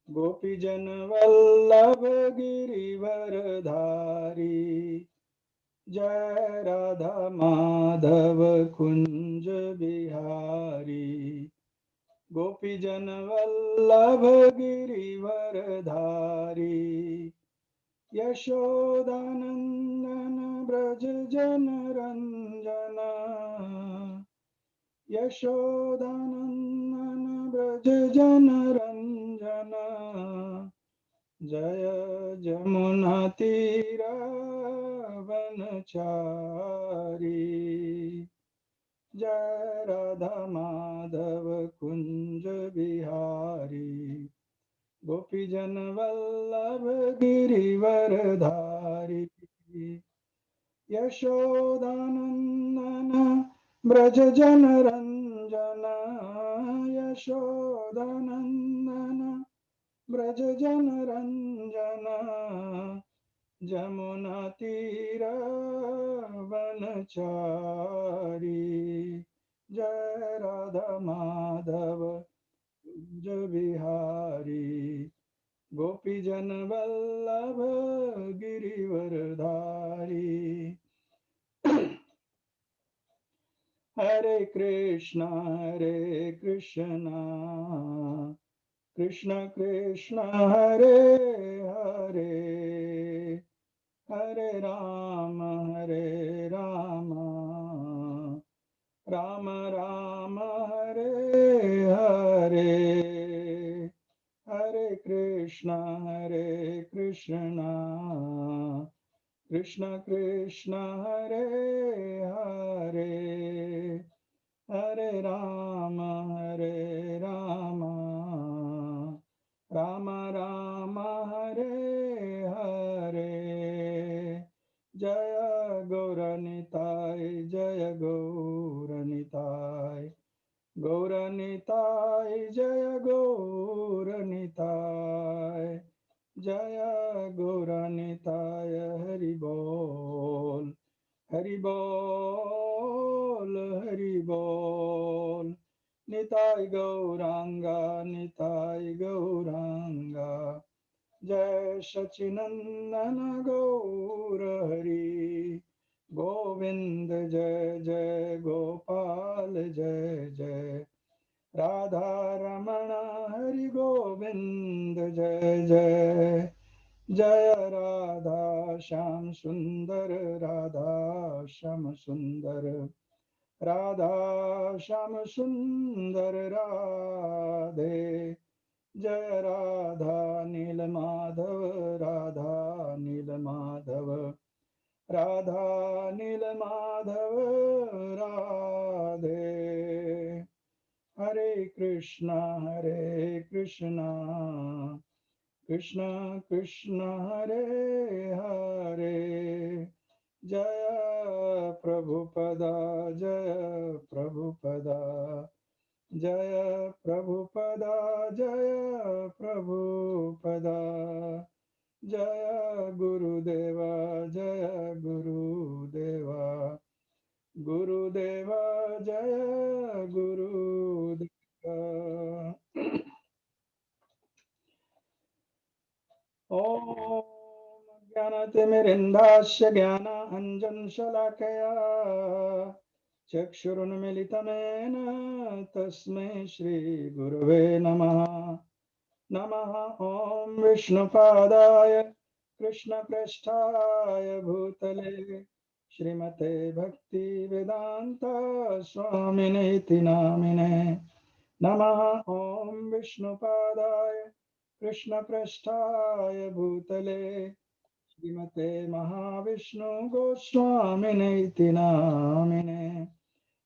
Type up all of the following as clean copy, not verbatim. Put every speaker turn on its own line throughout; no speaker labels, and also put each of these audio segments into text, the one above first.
गोपीजन वल्लभ गिरिवरधारी। जय राधा माधव कुंज बिहारी। गोपीजन वल्लभ गिरिवरधारी। यशोदानंदन ब्रज जन रंजना। यशोदानंदन ब्रज जन रंजना। जय जमुना तीरावनचारी। जय राधा माधव कुंज बिहारी। गोपीजन वल्लभ गिरिवरधारी। यशोदानंदन ब्रज जन रंजन। यशोदानंदन ब्रज जन रंजन। जमुना तीरावनचारी। जय राधा माधव कुंज बिहारी। गोपीजन वल्लभ गिरिवरधारी। हरे कृष्णा कृष्ण कृष्ण हरे हरे। हरे राम राम राम हरे हरे। हरे कृष्णा कृष्ण कृष्ण हरे हरे। हरे राम राम राम हरे हरे। जय गौरनिताय जय गौरनिताय। गौरनिताय जय गौरनिताय। जय गौरनिताय हरि बोल। हरि बोल हरि बोल। निताय गौरांगा निताय गौरांगा। जय सचिनंदन गौर हरि गोविंद। जय जय गोपाल जय जय। राधा रमण हरि गोविंद जय जय। जय राधा श्याम सुंदर राधा श्याम सुंदर। राधा श्याम सुंदर राधे। जय राधा नील माधव राधा नील माधव। राधा नील माधव राधे। हरे कृष्णा कृष्ण कृष्ण हरे हरे। जय प्रभुपदा जय प्रभुपदा। जय प्रभुपदा जय प्रभुपदा। जय गुरुदेवा जय गुरुदेवा। गुरुदेवा जय गुरुदेवा। ॐ ज्ञानतिमिरिन्दास्य ज्ञानाञ्जनशलाकया चक्षुरुन्मिलितमेन तस्मै श्रीगुरवे नमः। नमः ॐ विष्णुपादाय कृष्णप्रेष्ठाय भूतले श्रीमते भक्तिवेदान्त स्वामिनेति नामिने। नमः ॐ विष्णुपादाय कृष्णप्रेष्ठाय भूतले श्रीमते महाविष्णु गोस्वामिनेति नामिने।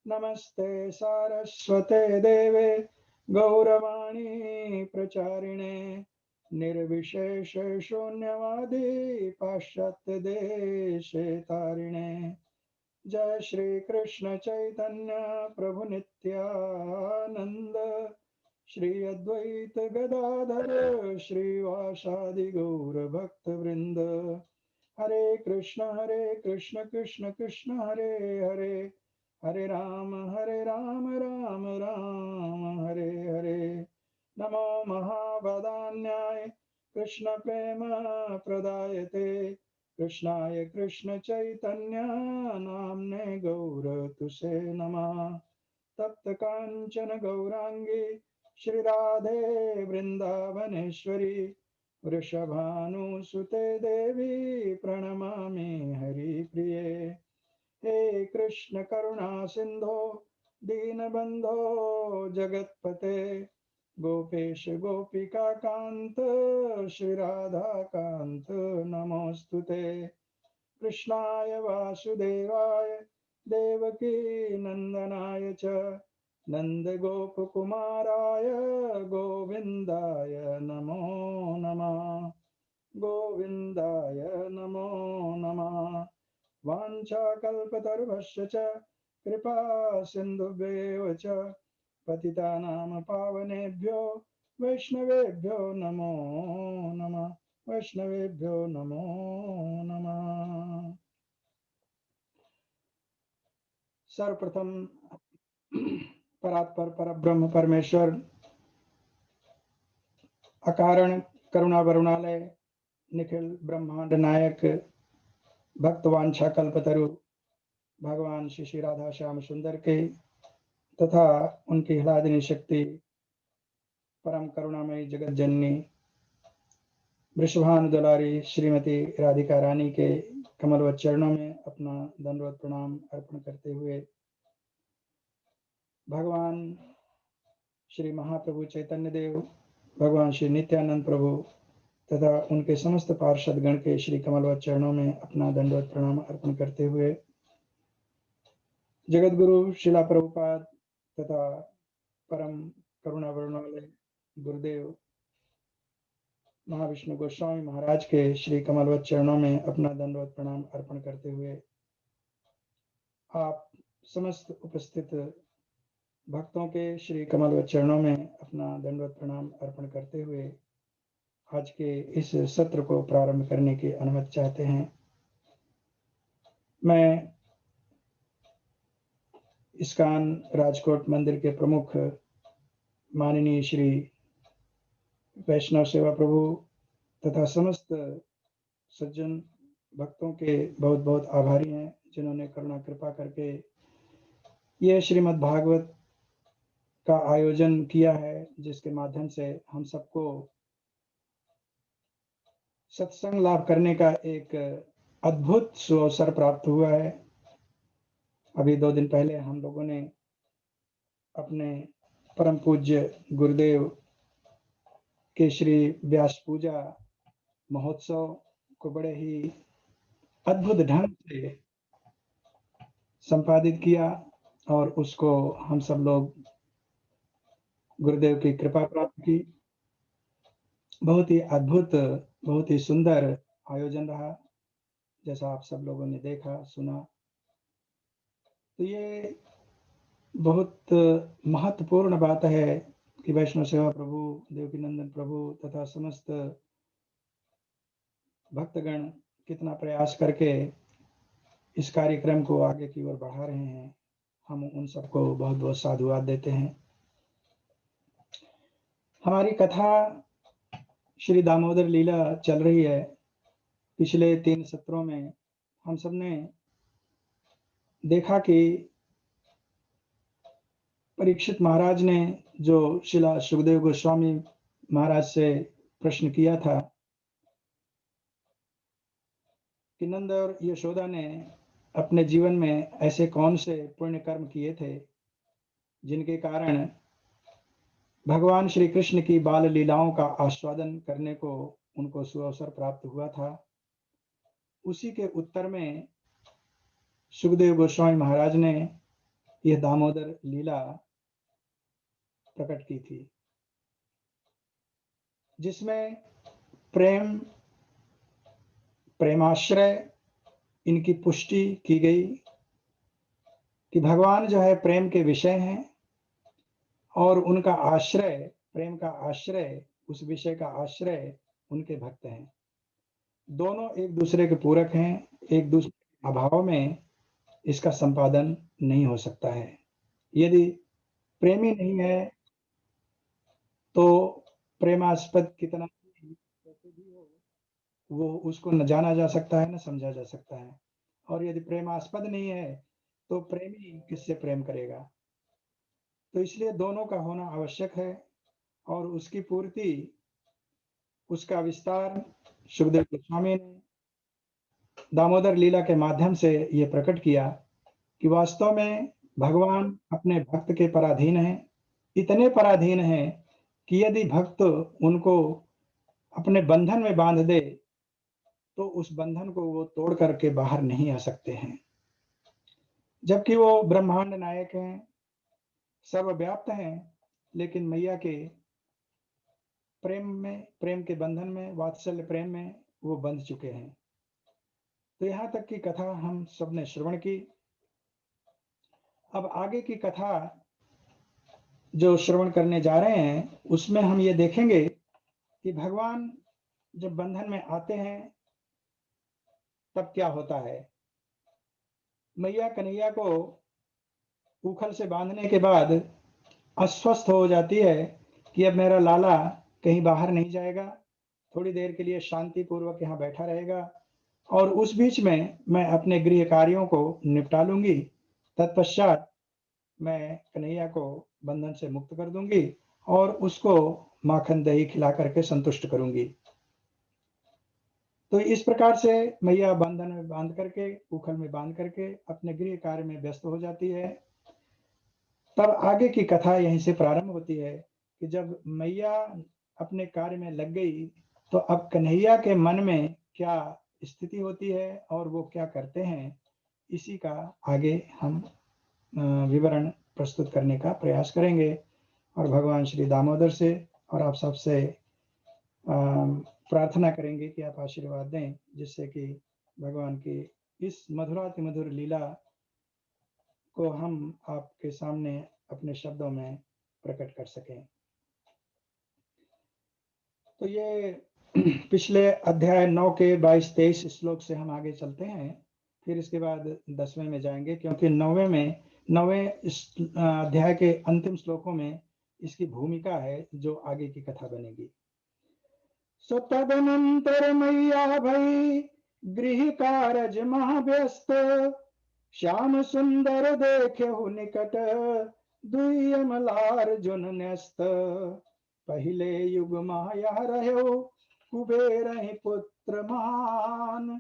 नमस्ते सारस्वते देवे गौरवाणी प्रचारिणे। निर्विशेष शून्यवादी पाश्चात्य देशे तारिणे। जय श्री कृष्ण चैतन्य प्रभु नित्यानंद। श्री अद्वैत गदाधर श्रीवासादि गौर भक्त वृंद। हरे कृष्ण कृष्ण कृष्ण हरे हरे। हरे राम राम राम हरे हरे। नमो महावदान्याय कृष्ण प्रेम प्रदायते कृष्णाय कृष्ण चैतन्य नाम्ने गौरतुसे नमः। तप्त कांचन गौरांगी श्री राधे वृंदावनेश्वरी वृषभानुसुते देवी प्रणमामि हरिप्रिये। हे कृष्ण करुणा सिंधो दीनबंधो जगत्पते गोपेश गोपिका कांत श्री राधा कांत नमोस्तुते। कृष्णाय वासुदेवाय देवकी नंदनाय च नन्दगोपकुमाराय गोविन्दाय नमो नमः। गोविन्दाय नमो नमः। वाञ्छाकल्पतरुभ्यश्च च कृपा सिन्धुभ्येव च पतितानां पावनेभ्यो वैष्णवेभ्यो नमो नमः। वैष्णवेभ्यो नमो नमः। सर्वप्रथम परात्पर परब्रह्म परमेश्वर अकारण करुणा वरुणालय निखिल ब्रह्मांड नायक भक्तवांछा कल्पतरु भगवान श्री श्री राधा श्याम सुंदर के तथा उनकी हिलादिनी शक्ति परम करुणामयी जगत जननी वृषभानु दुलारी श्रीमती राधिका रानी के कमलवत चरणों में अपना दंडवत प्रणाम अर्पण करते हुए भगवान श्री महाप्रभु चैतन्य देव भगवान श्री नित्यानंद प्रभु तथा उनके समस्त पार्षद गण के श्री कमलवत चरणों में अपना दंडवत प्रणाम अर्पण करते हुए जगत गुरु शिला प्रभुपाद तथा परम करुणा वरुणालय गुरुदेव महाविष्णु गोस्वामी महाराज के श्री कमलवत चरणों में अपना दंडवत प्रणाम अर्पण करते हुए आप समस्त उपस्थित भक्तों के श्री कमलवत चरणों में अपना दंडवत प्रणाम अर्पण करते हुए आज के इस सत्र को प्रारंभ करने की अनुमति चाहते हैं। मैं इस्कॉन राजकोट मंदिर के प्रमुख माननीय श्री वैष्णव सेवा प्रभु तथा समस्त सज्जन भक्तों के बहुत बहुत आभारी हैं जिन्होंने करुणा कृपा करके यह श्रीमद् भागवत का आयोजन किया है जिसके माध्यम से हम सबको सत्संग लाभ करने का एक अद्भुत सुअवसर प्राप्त हुआ है। अभी 2 दिन पहले हम लोगों ने अपने परम पूज्य गुरुदेव के श्री व्यास पूजा महोत्सव को बड़े ही अद्भुत ढंग से संपादित किया और उसको हम सब लोग गुरुदेव की कृपा प्राप्त की। बहुत ही अद्भुत बहुत ही सुंदर आयोजन रहा जैसा आप सब लोगों ने देखा सुना। तो ये बहुत महत्वपूर्ण बात है कि वैष्णव सेवा प्रभु देवकीनंदन प्रभु तथा समस्त भक्तगण कितना प्रयास करके इस कार्यक्रम को आगे की ओर बढ़ा रहे हैं। हम उन सबको बहुत बहुत साधुवाद देते हैं। हमारी कथा श्री दामोदर लीला चल रही है। पिछले 3 सत्रों में हम सब ने देखा कि परीक्षित महाराज ने जो शिला सुखदेव गोस्वामी महाराज से प्रश्न किया था कि नंद और यशोदा ने अपने जीवन में ऐसे कौन से पुण्य कर्म किए थे जिनके कारण भगवान श्री कृष्ण की बाल लीलाओं का आस्वादन करने को उनको सुअवसर प्राप्त हुआ था। उसी के उत्तर में सुखदेव गोस्वामी महाराज ने यह दामोदर लीला प्रकट की थी जिसमें प्रेम प्रेमाश्रय इनकी पुष्टि की गई कि भगवान जो है प्रेम के विषय हैं और उनका आश्रय प्रेम का आश्रय उस विषय का आश्रय उनके भक्त हैं। दोनों एक दूसरे के पूरक हैं। एक दूसरे के अभाव में इसका संपादन नहीं हो सकता है। यदि प्रेमी नहीं है तो प्रेमास्पद कितना भी कैसे भी हो, वो उसको न जाना जा सकता है, न समझा जा सकता है। और यदि प्रेमास्पद नहीं है, तो प्रेमी किससे प्रेम करेगा? तो इसलिए दोनों का होना आवश्यक है और उसकी पूर्ति, उसका विस्तार सुखदेव गोस्वामी ने दामोदर लीला के माध्यम से ये प्रकट किया कि वास्तव में भगवान अपने भक्त के पराधीन हैं। इतने पराधीन हैं कि यदि भक्त उनको अपने बंधन में बांध दे, तो उस बंधन को वो तोड़ करके बाहर नहीं आ सकते हैं। जबकि वो ब्रह्मांड नायक हैं, सर्वव्याप्त हैं, लेकिन मैया के प्रेम के बंधन में, वात्सल्य प्रेम में वो बंध चुके हैं। तो यहाँ तक की कथा हम सबने श्रवण की। अब आगे की कथा जो श्रवण करने जा रहे हैं, उसमें हम ये देखेंगे कि भगवान जब बंधन में आते हैं, तब क्या होता है। मैया कन्हैया को उखल से बांधने के बाद अस्वस्थ हो जाती है कि अब मेरा लाला कहीं बाहर नहीं जाएगा, थोड़ी देर के लिए शांतिपूर्वक यहाँ बैठा रहेगा और उस बीच में मैं अपने गृह कार्यों को निपटा लूंगी। तत्पश्चात मैं कन्हैया को बंधन से मुक्त कर दूंगी और उसको माखन दही खिला करके संतुष्ट करूंगी। तो इस प्रकार से मैया बंधन में बांध करके, उखल में बांध करके अपने गृह कार्य में व्यस्त हो जाती है। तब आगे की कथा यहीं से प्रारंभ होती है कि जब मैया अपने कार्य में लग गई, तो अब कन्हैया के मन में क्या स्थिति होती है और वो क्या करते हैं, इसी का आगे हम विवरण प्रस्तुत करने का प्रयास करेंगे और भगवान श्री दामोदर से और आप सबसे प्रार्थना करेंगे कि आप आशीर्वाद दें, जिससे कि भगवान की इस मधुराति मधुर लीला को हम आपके सामने अपने शब्दों में प्रकट कर सकें। तो ये पिछले अध्याय 9 के 22-23 श्लोक से हम आगे चलते हैं, फिर इसके बाद 10वें में जाएंगे, क्योंकि 9वें अध्याय के अंतिम श्लोकों में इसकी भूमिका है जो आगे की कथा बनेगी। सो तदनंतर मैया भई गृह कारज महाव्यस्त, श्याम सुंदर देखेहु निकट, दुई अमलार जुन न्यस्त। पहिले युग माया रहो कुबेर पुत्र मान,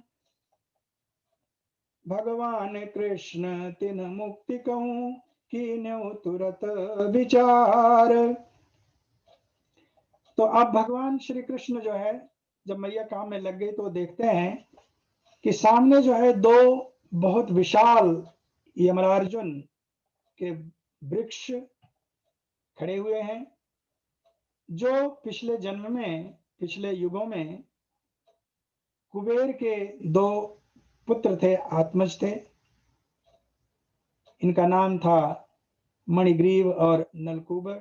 भगवान कृष्ण तिन मुक्ति कहूं कीन्यु तुरत विचार। तो अब भगवान श्री कृष्ण जो है, जब मैया काम में लग गई तो देखते हैं कि सामने जो है दो बहुत विशाल यमरार्जुन के वृक्ष खड़े हुए हैं, जो पिछले जन्म में, पिछले युगों में कुबेर के दो पुत्र थे, आत्मज थे। इनका नाम था मणिग्रीव और नलकूबर।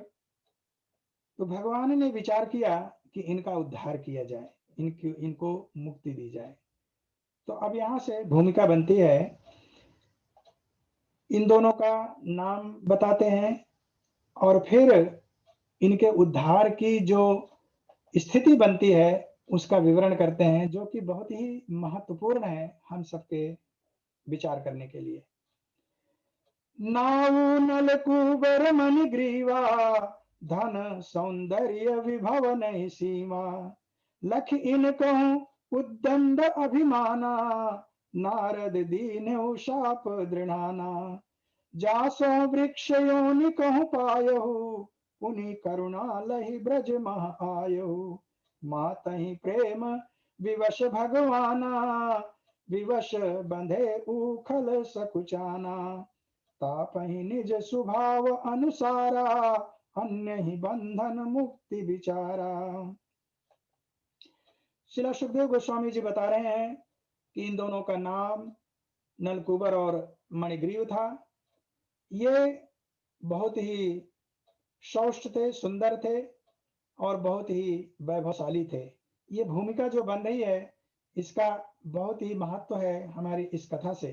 तो भगवान ने विचार किया कि इनका उद्धार किया जाए, इनको मुक्ति दी जाए। तो अब यहां से भूमिका बनती है, इन दोनों का नाम बताते हैं और फिर इनके उद्धार की जो स्थिति बनती है उसका विवरण करते हैं, जो कि बहुत ही महत्वपूर्ण है हम सबके विचार करने के लिए। नाउ नलकूबर मणिग्रीवा, धन सौंदर्य विभव नहीं सीमा, लख इन कहूं उद्दंड अभिमाना, नारद दीन शाप दृढ़ाना। जासो वृक्ष योनि कहूं पायहु, पुनि करुणा लहि ब्रज मह आयहु। मातहि प्रेम विवश भगवाना, विवश बंधे उखल सकुचाना। तापहि निज स्वभाव अनुसारा, अन्य ही बंधन मुक्ति विचारा। श्रील सुखदेव गोस्वामी जी बता रहे हैं कि इन दोनों का नाम नलकूबर और मणिग्रीव था। ये बहुत ही सौष्ठ थे, सुंदर थे और बहुत ही वैभवशाली थे। ये भूमिका जो बन रही है, इसका बहुत ही महत्व है हमारी इस कथा से,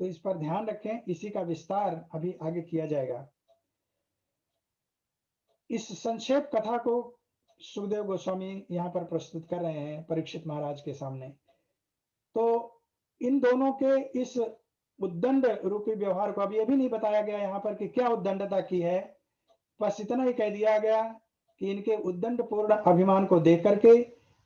तो इस पर ध्यान रखें। इसी का विस्तार अभी आगे किया जाएगा। इस संक्षेप कथा को सुखदेव गोस्वामी यहाँ पर प्रस्तुत कर रहे हैं परीक्षित महाराज के सामने। तो इन दोनों के इस उद्दंड रूपी व्यवहार को, अब ये भी नहीं बताया गया यहाँ पर कि क्या उद्दंडता की है, बस इतना ही कह दिया गया कि इनके उद्दंड पूर्ण अभिमान को देख करके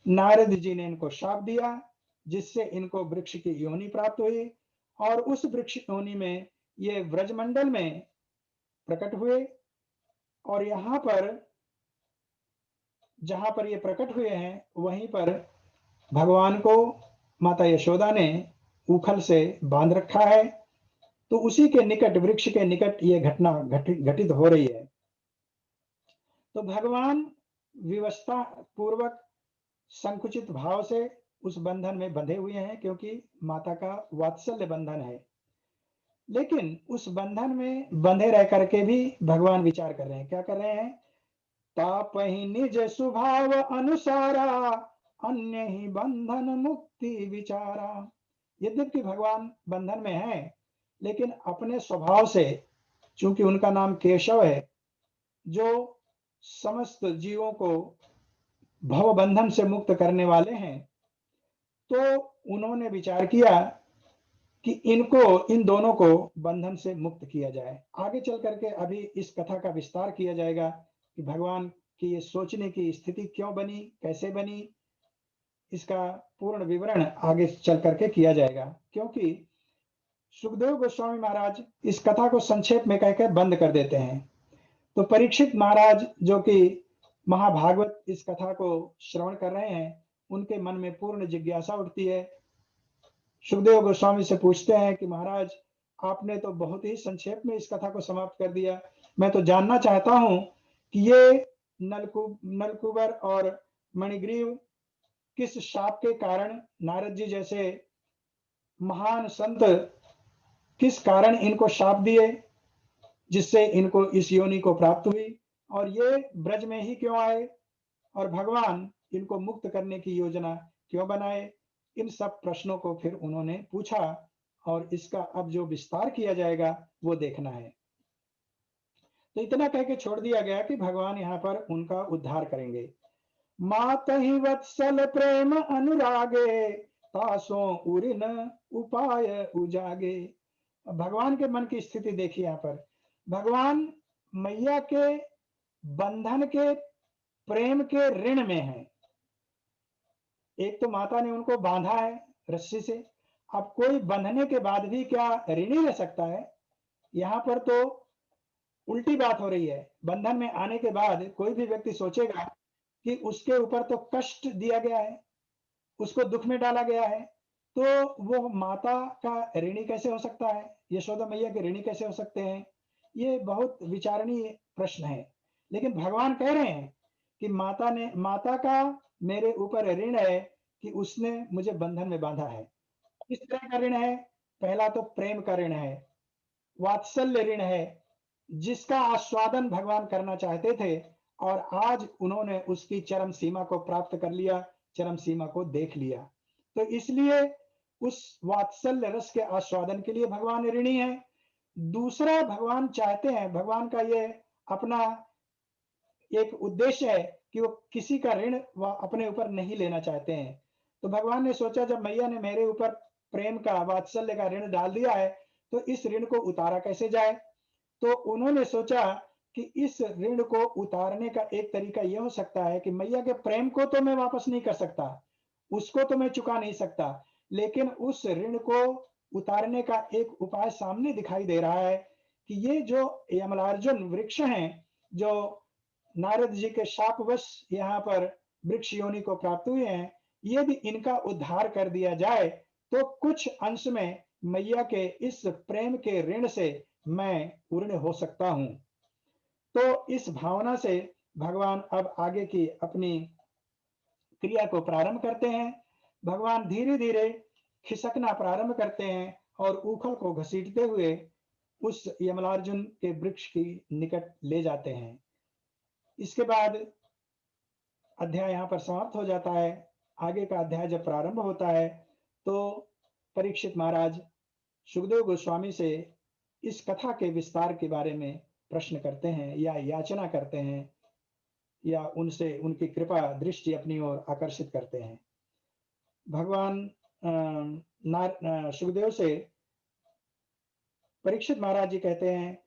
नारद जी ने इनको शाप दिया, जिससे इनको वृक्ष की योनि प्राप्त हुई और उस वृक्ष योनि में ये व्रजमंडल में प्रकट हुए। और यहाँ पर जहां पर ये प्रकट हुए हैं वहीं पर भगवान को माता यशोदा ने उखल से बांध रखा है। तो उसी के निकट, वृक्ष के निकट ये घटना घटित हो रही है। तो भगवान विवशता पूर्वक संकुचित भाव से उस बंधन में बंधे हुए हैं, क्योंकि माता का वात्सल्य बंधन है। लेकिन उस बंधन में बंधे रह करके भी भगवान विचार कर रहे हैं। क्या कर रहे हैं? तापहि निज स्वभाव अनुसारा, अन्य ही बंधन मुक्ति विचारा। यद्यपि भगवान बंधन में है, लेकिन अपने स्वभाव से, चूंकि उनका नाम केशव है, जो समस्त जीवों को भव बंधन से मुक्त करने वाले हैं, तो उन्होंने विचार किया कि इन दोनों को बंधन से मुक्त किया जाए। आगे चल करके अभी इस कथा का विस्तार किया जाएगा कि भगवान की ये सोचने की स्थिति क्यों बनी, कैसे बनी, इसका पूर्ण विवरण आगे चल करके किया जाएगा। क्योंकि सुखदेव गोस्वामी महाराज इस कथा को संक्षेप में कहकर बंद कर देते हैं। तो परीक्षित महाराज, जो कि महाभागवत इस कथा को श्रवण कर रहे हैं, उनके मन में पूर्ण जिज्ञासा उठती है। सुखदेव गोस्वामी से पूछते हैं कि महाराज, आपने तो बहुत ही संक्षेप में इस कथा को समाप्त कर दिया। मैं तो जानना चाहता हूं कि ये नलकुबर और मणिग्रीव किस शाप के कारण, नारद जी जैसे महान संत किस कारण इनको शाप दिए, जिससे इनको इस योनि को प्राप्त हुई, और ये ब्रज में ही क्यों आए, और भगवान इनको मुक्त करने की योजना क्यों बनाए। इन सब प्रश्नों को फिर उन्होंने पूछा और इसका अब जो विस्तार किया जाएगा वो देखना है। तो इतना कह के छोड़ दिया गया कि भगवान यहाँ पर उनका उद्धार करेंगे। मातहि वत्सल प्रेम अनुरागे, तासो उरिन उपाय उजागे। भगवान के मन की स्थिति देखिए। यहाँ पर भगवान मैया के बंधन के, प्रेम के ऋण में है। एक तो माता ने उनको बांधा है रस्सी से, अब कोई बंधने के बाद भी क्या ऋणी रह सकता है? यहाँ पर तो उल्टी बात हो रही है। बंधन में आने के बाद कोई भी व्यक्ति सोचेगा कि उसके ऊपर तो कष्ट दिया गया है, उसको दुख में डाला गया है, तो वो माता का ऋणी कैसे हो सकता है, यशोदा मैया के ऋणी कैसे हो सकते हैं? ये बहुत विचारणीय प्रश्न है। लेकिन भगवान कह रहे हैं कि माता का मेरे ऊपर ऋण है कि उसने मुझे बंधन में बांधा है। किस तरह का ऋण है? पहला तो प्रेम का ऋण है, वात्सल्य ऋण है, जिसका आस्वादन भगवान करना चाहते थे और आज उन्होंने उसकी चरम सीमा को प्राप्त कर लिया, चरम सीमा को देख लिया। तो इसलिए उस वात्सल्य रस के आस्वादन के लिए भगवान ऋणी है। दूसरा, भगवान चाहते हैं, भगवान का ये अपना एक उद्देश्य है कि वो किसी का ऋण वह अपने ऊपर नहीं लेना चाहते हैं। तो भगवान ने सोचा, जब मैया ने मेरे ऊपर प्रेम का, वात्सल्य का ऋण डाल दिया है, तो इस ऋण को उतारा कैसे जाए। तो उन्होंने सोचा कि इस ऋण को उतारने का एक तरीका यह हो सकता है कि मैया के प्रेम को तो मैं वापस नहीं कर सकता, उसको तो मैं चुका नहीं सकता, लेकिन उस ऋण को उतारने का एक उपाय सामने दिखाई दे रहा है कि ये जो यमलार्जुन वृक्ष हैं, जो नारद जी के शापवश यहाँ पर वृक्ष योनि को प्राप्त हुए हैं, यदि इनका उद्धार कर दिया जाए तो कुछ अंश में मैया के इस प्रेम के ऋण से मैं पूर्ण हो सकता हूं। तो इस भावना से भगवान अब आगे की अपनी क्रिया को प्रारंभ करते हैं। भगवान धीरे धीरे खिसकना प्रारंभ करते हैं और उखल को घसीटते हुए उस यमलार्जुन के वृक्ष की निकट ले जाते हैं। इसके बाद अध्याय यहाँ पर समाप्त हो जाता है। आगे का अध्याय जब प्रारंभ होता है तो परीक्षित महाराज सुखदेव गोस्वामी से इस कथा के विस्तार के बारे में प्रश्न करते हैं या याचना करते हैं या उनसे उनकी कृपा दृष्टि अपनी ओर आकर्षित करते हैं। भगवान सुखदेव से परीक्षित महाराज जी कहते हैं,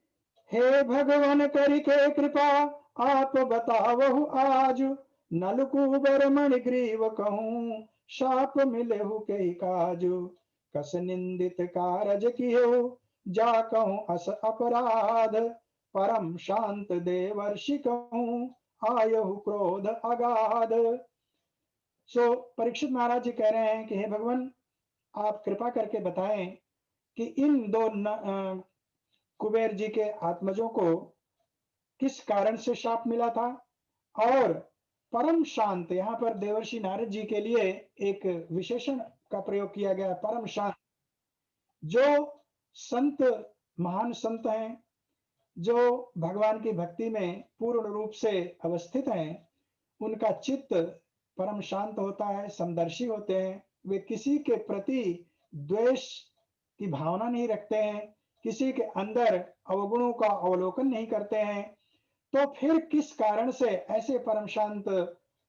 हे भगवान करि के कृपा आप बतावहु आज, नलकूबर मणिग्रीव कहूँ शाप मिलेहु के काजु, कस निंदित कारज कियो जा कहूँ अस अपराध, परम शांत देवर्षि कहूँ आयहु क्रोध अगाध। सो परीक्षित महाराज जी कह रहे हैं कि हे भगवान, आप कृपा करके बताएं कि इन दो कुबेर जी के आत्मजों को किस कारण से शाप मिला था। और परम शांत, यहाँ पर देवर्षि नारद जी के लिए एक विशेषण का प्रयोग किया गया, परम शांत। जो संत, महान संत हैं, जो भगवान की भक्ति में पूर्ण रूप से अवस्थित हैं, उनका चित्त परम शांत होता है, समदर्शी होते हैं। वे किसी के प्रति द्वेष की भावना नहीं रखते हैं, किसी के अंदर अवगुणों का अवलोकन नहीं करते हैं। तो फिर किस कारण से ऐसे परम शांत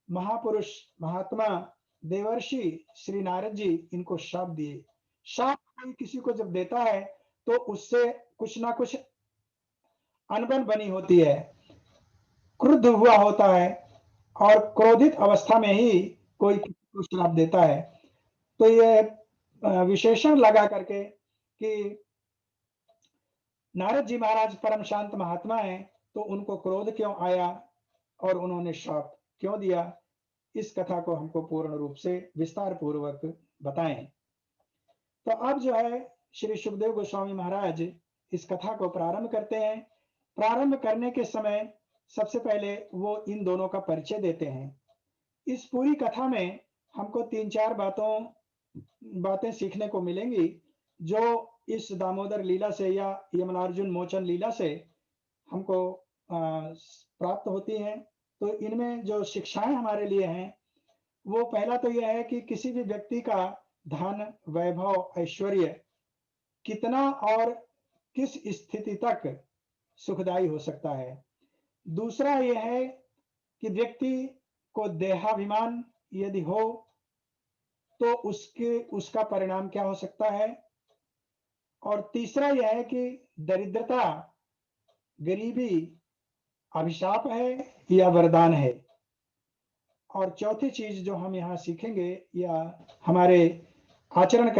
महापुरुष, महात्मा देवर्षि श्री नारद जी इनको शाप दिए। शाप कोई किसी को जब देता है तो उससे कुछ ना कुछ अनबन बनी होती है, क्रुद्ध हुआ होता है, और क्रोधित अवस्था में ही कोई किसी को श्राप देता है। तो ये विशेषण लगा करके कि नारद जी महाराज परम शांत महात्मा हैं, तो उनको क्रोध क्यों आया और उन्होंने श्राप क्यों दिया, इस कथा को हमको पूर्ण रूप से विस्तार पूर्वक बताएं। तो अब जो है श्री सुखदेव गोस्वामी महाराज इस कथा को प्रारंभ करते हैं। प्रारंभ करने के समय सबसे पहले वो इन दोनों का परिचय देते हैं। इस पूरी कथा में हमको 3-4 बातें सीखने को मिलेंगी, जो इस दामोदर लीला से या यमनार्जुन मोचन लीला से हमको प्राप्त होती हैं। तो इनमें जो शिक्षाएं हमारे लिए हैं, वो पहला तो यह है कि किसी भी व्यक्ति का धन, वैभव, ऐश्वर्य कितना और किस स्थिति तक सुखदायी हो सकता है। दूसरा यह है कि व्यक्ति को देहाभिमान यदि हो तो उसका परिणाम क्या हो सकता है। और तीसरा यह है कि दरिद्रता, गरीबी अभिशाप है या वरदान है। और चौथी चीज जो हम यहाँ सीखेंगे या हमारे आचरण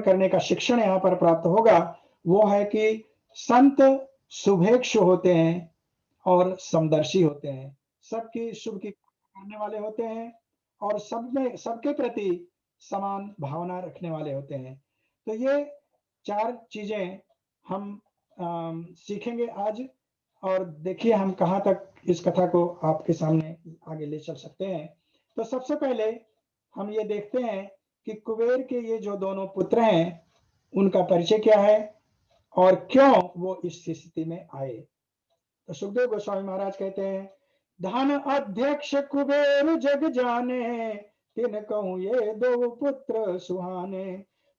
करने का शिक्षण यहाँ पर प्राप्त होगा, वो है कि संत शुभेक्षु होते हैं और समदर्शी होते हैं, सबकी शुभ की करने वाले होते हैं और सबके प्रति समान भावना रखने वाले होते हैं। तो ये 4 चीजें हम सीखेंगे आज। और देखिए हम कहाँ तक इस कथा को आपके सामने आगे ले चल सकते हैं। तो सबसे पहले हम ये देखते हैं कि कुबेर के ये जो दोनों पुत्र हैं, उनका परिचय क्या है और क्यों वो इस स्थिति में आए। तो सुखदेव गोस्वामी महाराज कहते हैं, धन अध्यक्ष कुबेर जग जाने, तिन कहूँ ये दो पुत्र सुहाने,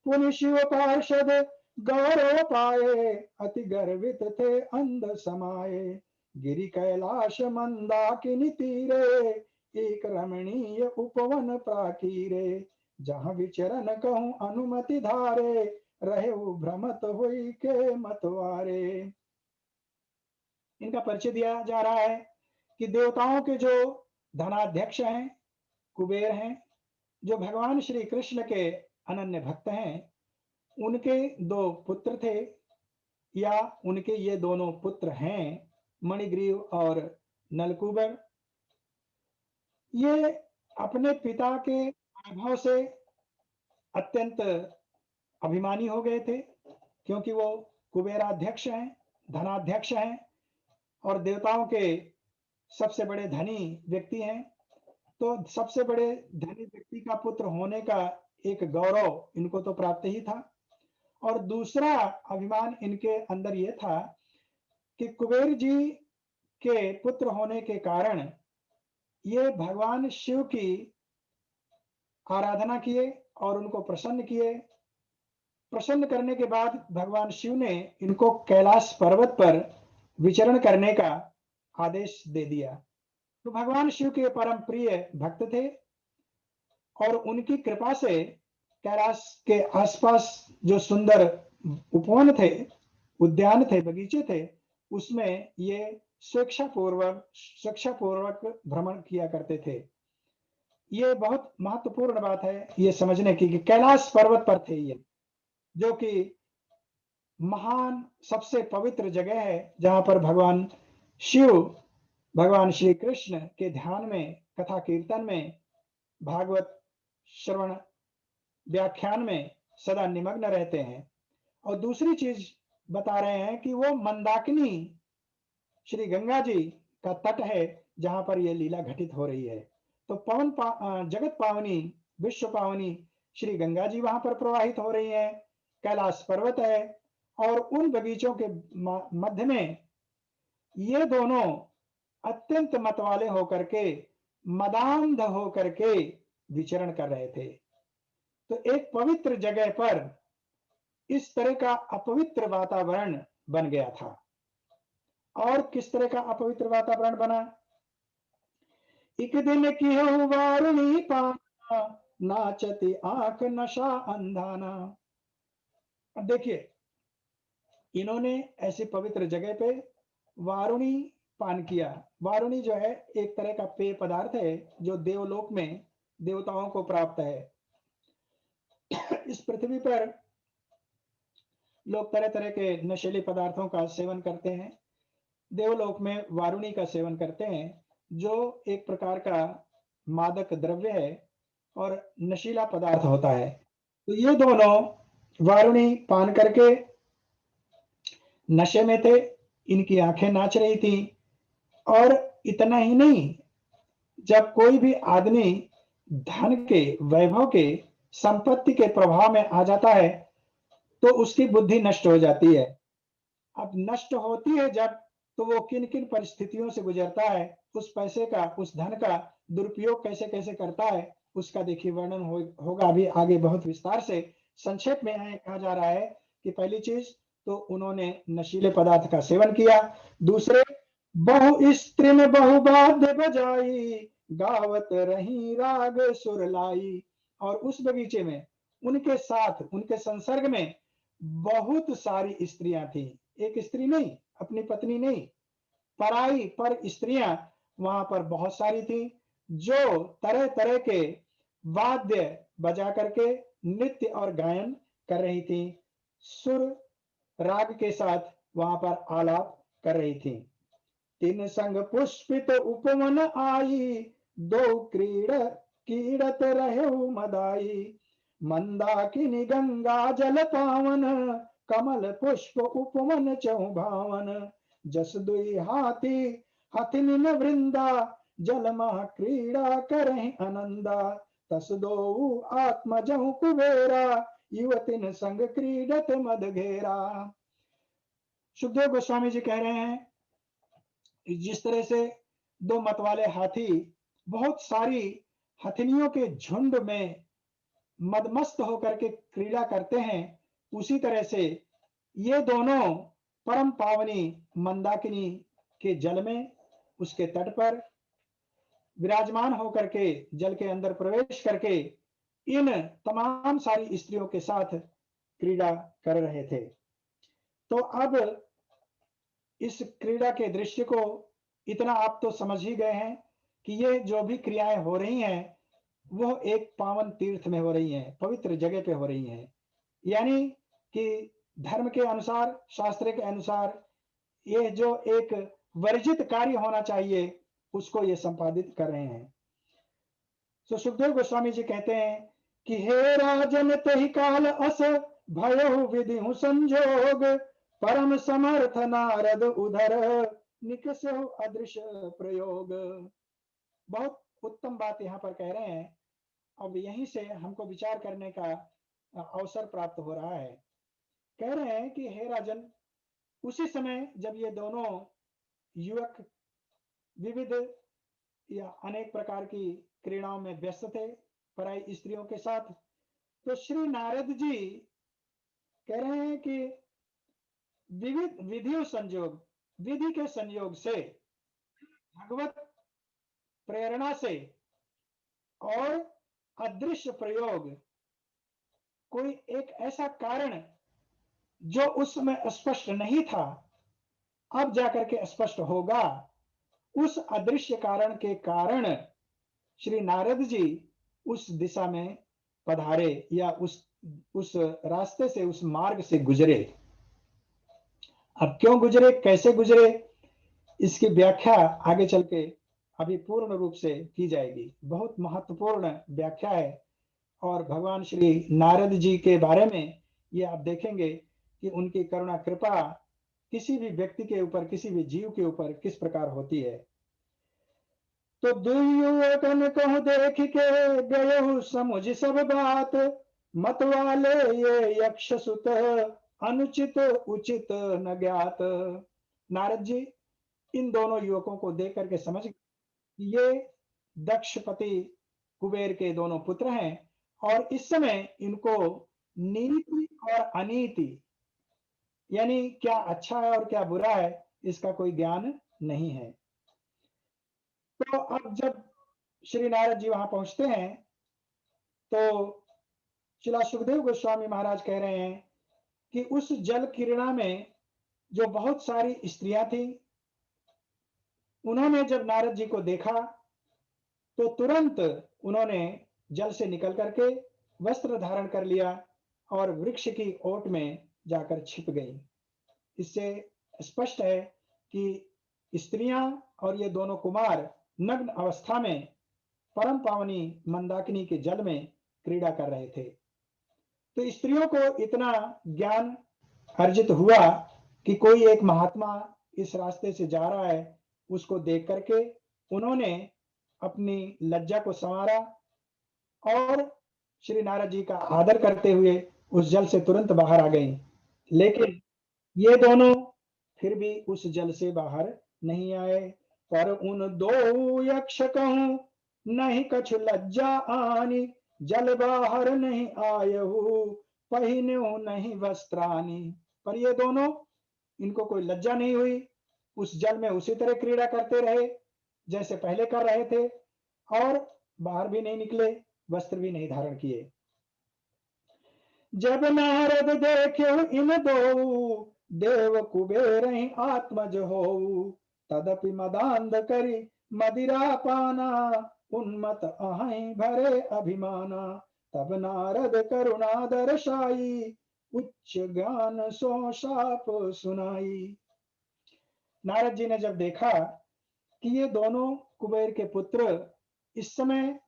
पुनि शिव पार्षद गौरव पाए, अति गर्वित थे अंध समाये, गिरि कैलाश मंदाकिनी तीरे, एक रमणीय उपवन प्राकीरे, जहाँ विचरण कहूँ अनुमति धारे, रहे भ्रमत हुई के मतवारे। इनका परिचय दिया जा रहा है कि देवताओं के जो धनाध्यक्ष हैं, कुबेर हैं, जो भगवान श्री कृष्ण के अनन्य भक्त हैं, उनके 2 पुत्र थे या उनके ये दोनों पुत्र हैं, मणिग्रीव और नलकूबर। ये अपने पिता के वैभव से अत्यंत अभिमानी हो गए थे, क्योंकि वो कुबेराध्यक्ष हैं, धनाध्यक्ष हैं और देवताओं के सबसे बड़े धनी व्यक्ति हैं। तो सबसे बड़े धनी व्यक्ति का पुत्र होने का एक गौरव इनको तो प्राप्त ही था। और दूसरा अभिमान इनके अंदर यह था कि कुबेर जी के पुत्र होने के कारण ये भगवान शिव की आराधना किए और उनको प्रसन्न किए। प्रसन्न करने के बाद भगवान शिव ने इनको कैलाश पर्वत पर विचरण करने का आदेश दे दिया। तो भगवान शिव के परम प्रिय भक्त थे और उनकी कृपा से कैलाश के आसपास जो सुंदर उपवन थे, उद्यान थे, बगीचे थे, उसमें ये स्वेच्छापूर्वक भ्रमण किया करते थे। ये बहुत महत्वपूर्ण बात है ये समझने की कि कैलाश पर्वत पर थे ये, जो कि महान सबसे पवित्र जगह है जहां पर भगवान शिव, भगवान श्री कृष्ण के ध्यान में, कथा कीर्तन में, भागवत श्रवण व्याख्यान में सदा निमग्न रहते हैं। और दूसरी चीज बता रहे हैं कि वो मंदाकिनी श्री गंगा जी का तट है जहां पर यह लीला घटित हो रही है। तो जगत पावनी, विश्व पावनी श्री गंगा जी वहां पर प्रवाहित हो रही है, कैलाश पर्वत है और उन बगीचों के मध्य में ये दोनों अत्यंत मतवाले होकर के, मदांध होकर के विचरण कर रहे थे। तो एक पवित्र जगह पर इस तरह का अपवित्र वातावरण बन गया था। और किस तरह का अपवित्र वातावरण बना? एक दिन की वारुणी पाना, नाचती आंख नशा अंधाना। अब देखिए, इन्होंने ऐसी पवित्र जगह पे वारुणी पान किया। वारुणी जो है एक तरह का पेय पदार्थ है जो देवलोक में देवताओं को प्राप्त है। इस पृथ्वी पर लोग तरह तरह के नशीले पदार्थों का सेवन करते हैं। देवलोक में वारुणी का सेवन करते हैं, जो एक प्रकार का मादक द्रव्य है और नशीला पदार्थ होता है। तो ये दोनों वारुणी पान करके नशे में थे, इनकी आंखें नाच रही थी। और इतना ही नहीं, जब कोई भी आदमी धन के, वैभव के, संपत्ति के प्रभाव में आ जाता है तो उसकी बुद्धि नष्ट हो जाती है। अब नष्ट होती है जब, तो वो किन किन परिस्थितियों से गुजरता है, उस पैसे का, उस धन का दुरुपयोग कैसे कैसे करता है, उसका देखिए वर्णन होगा अभी आगे बहुत विस्तार से। संक्षेप में कहा जा रहा है कि पहली चीज तो उन्होंने नशीले पदार्थ का सेवन किया। दूसरे, बहु स्त्री में बहुवाद्य बजाई, गावत रही राग सुर लाई। और उस बगीचे में उनके साथ, उनके संसर्ग में बहुत सारी स्त्रियां थी। एक स्त्री नहीं, अपनी पत्नी नहीं, पराई पर स्त्रियां वहां पर बहुत सारी थी, जो तरह तरह के वाद्य बजा करके नृत्य और गायन कर रही थी, सुर राग के साथ वहां पर आलाप कर रही थी। तीन संग पुष्पित उपवन आई, दो कीड़त रहे मदाई। मंदाकिनी गंगा जल पावन, कमल पुष्प उपवन चौभावन। जस दुई हाथी हथिन वृंदा, जल मह क्रीड़ा करें आनंदा। तस दो आत्मजहु कुबेरा, युवतिन संग क्रीडत मद घेरा। सुखदेव गोस्वामी जी कह रहे हैं, जिस तरह से दो मतवाले हाथी बहुत सारी हथिनियों के झुंड में मदमस्त होकर के क्रीड़ा करते हैं, उसी तरह से ये दोनों परम पावनी मंदाकिनी के जल में, उसके तट पर विराजमान होकर के, जल के अंदर प्रवेश करके इन तमाम सारी स्त्रियों के साथ क्रीड़ा कर रहे थे। तो अब इस क्रीड़ा के दृश्य को इतना आप तो समझ ही गए हैं कि ये जो भी क्रियाएं हो रही हैं वो एक पावन तीर्थ में हो रही हैं, पवित्र जगह पे हो रही हैं। यानी कि धर्म के अनुसार, शास्त्र के अनुसार ये जो एक वर्जित कार्य होना चाहिए उसको ये संपादित कर रहे हैं। तो सुखदेव गोस्वामी जी कहते हैं कि हे राजन तहि काल अस भयहु विधिहु संजोग, परम समर्थ नारद उधर निकसहु अदृश्य प्रयोग। बहुत उत्तम बात यहाँ पर कह रहे हैं। अब यहीं से हमको विचार करने का अवसर प्राप्त हो रहा है। कह रहे हैं कि हे राजन, उसी समय जब ये दोनों युवक विविध या अनेक प्रकार की क्रीड़ाओं में व्यस्त थे पराई स्त्रियों के साथ, तो श्री नारद जी कह रहे हैं कि विविध विधि संयोग, विधि के संयोग से भगवत प्रेरणा से और अदृश्य प्रयोग, कोई एक ऐसा कारण जो उस समय स्पष्ट नहीं था, अब जाकर के स्पष्ट होगा। उस अदृश्य कारण के कारण श्री नारद जी उस दिशा में पधारे, या उस रास्ते से, उस मार्ग से गुजरे। अब क्यों गुजरे, कैसे गुजरे, इसकी व्याख्या आगे चल के अभी पूर्ण रूप से की जाएगी। बहुत महत्वपूर्ण व्याख्या है। और भगवान श्री नारद जी के बारे में ये आप देखेंगे कि उनकी करुणा कृपा किसी भी व्यक्ति के ऊपर, किसी भी जीव के ऊपर किस प्रकार होती है। तो दुर्योधन कहूं देख के गयो समुझ सब बात, मत वाले ये यक्ष सुत अनुचित उचित न ज्ञात। नारद जी इन दोनों युवकों को देख करके समझ ये दक्षपति कुबेर के दोनों पुत्र हैं, और इस समय इनको नीति और अनीति, यानी क्या अच्छा है और क्या बुरा है, इसका कोई ज्ञान नहीं है। तो अब जब श्री नारद जी वहां पहुंचते हैं, तो श्रीला सुखदेव गोस्वामी महाराज कह रहे हैं कि उस जल क्रीड़ा में जो बहुत सारी स्त्रियां थी, उन्होंने जब नारद जी को देखा तो तुरंत उन्होंने जल से निकल करके वस्त्र धारण कर लिया और वृक्ष की ओट में जाकर छिप गई। इससे स्पष्ट है कि स्त्रियां और ये दोनों कुमार नग्न अवस्था में परम पावनी मंदाकिनी के जल में क्रीड़ा कर रहे थे। तो स्त्रियों को इतना ज्ञान अर्जित हुआ कि कोई एक महात्मा इस रास्ते से जा रहा है, उसको देख करके उन्होंने अपनी लज्जा को संवारा और श्री नारद जी का आदर करते हुए उस जल से तुरंत बाहर आ गई। लेकिन ये दोनों फिर भी उस जल से बाहर नहीं आए। पर उन दो यक्ष कहूं नहीं कछु लज्जा आनी, जल बाहर नहीं आयहु पहिन्यो नहीं वस्त्रानी। पर ये दोनों, इनको कोई लज्जा नहीं हुई, उस जल में उसी तरह क्रीड़ा करते रहे जैसे पहले कर रहे थे, और बाहर भी नहीं निकले, वस्त्र भी नहीं धारण किए। जब नारद देखे इन दो, देव कुबेर आत्मज हो, तदपि मदांध करी मदिरा पाना, उन्मत अहै भरे अभिमाना। तब नारद करुणा दर्शाई, उच्च ज्ञान सो शाप सुनाई। नारद जी ने जब देखा कि ये दोनों कुबेर के पुत्र इस समय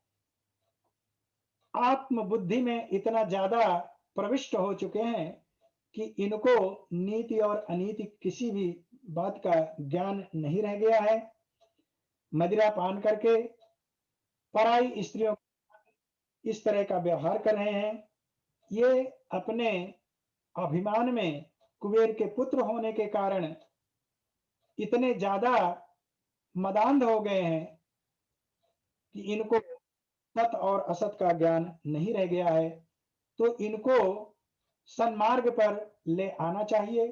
आत्म बुद्धि में इतना ज्यादा प्रविष्ट हो चुके हैं कि इनको नीति और अनीति किसी भी बात का ज्ञान नहीं रह गया है, मदिरा पान करके पराई स्त्रियों इस तरह का व्यवहार कर रहे हैं, ये अपने अभिमान में कुबेर के पुत्र होने के कारण इतने ज्यादा मदांध हो गए हैं कि इनको सत और असत का ज्ञान नहीं रह गया है। तो इनको सन्मार्ग पर ले आना चाहिए।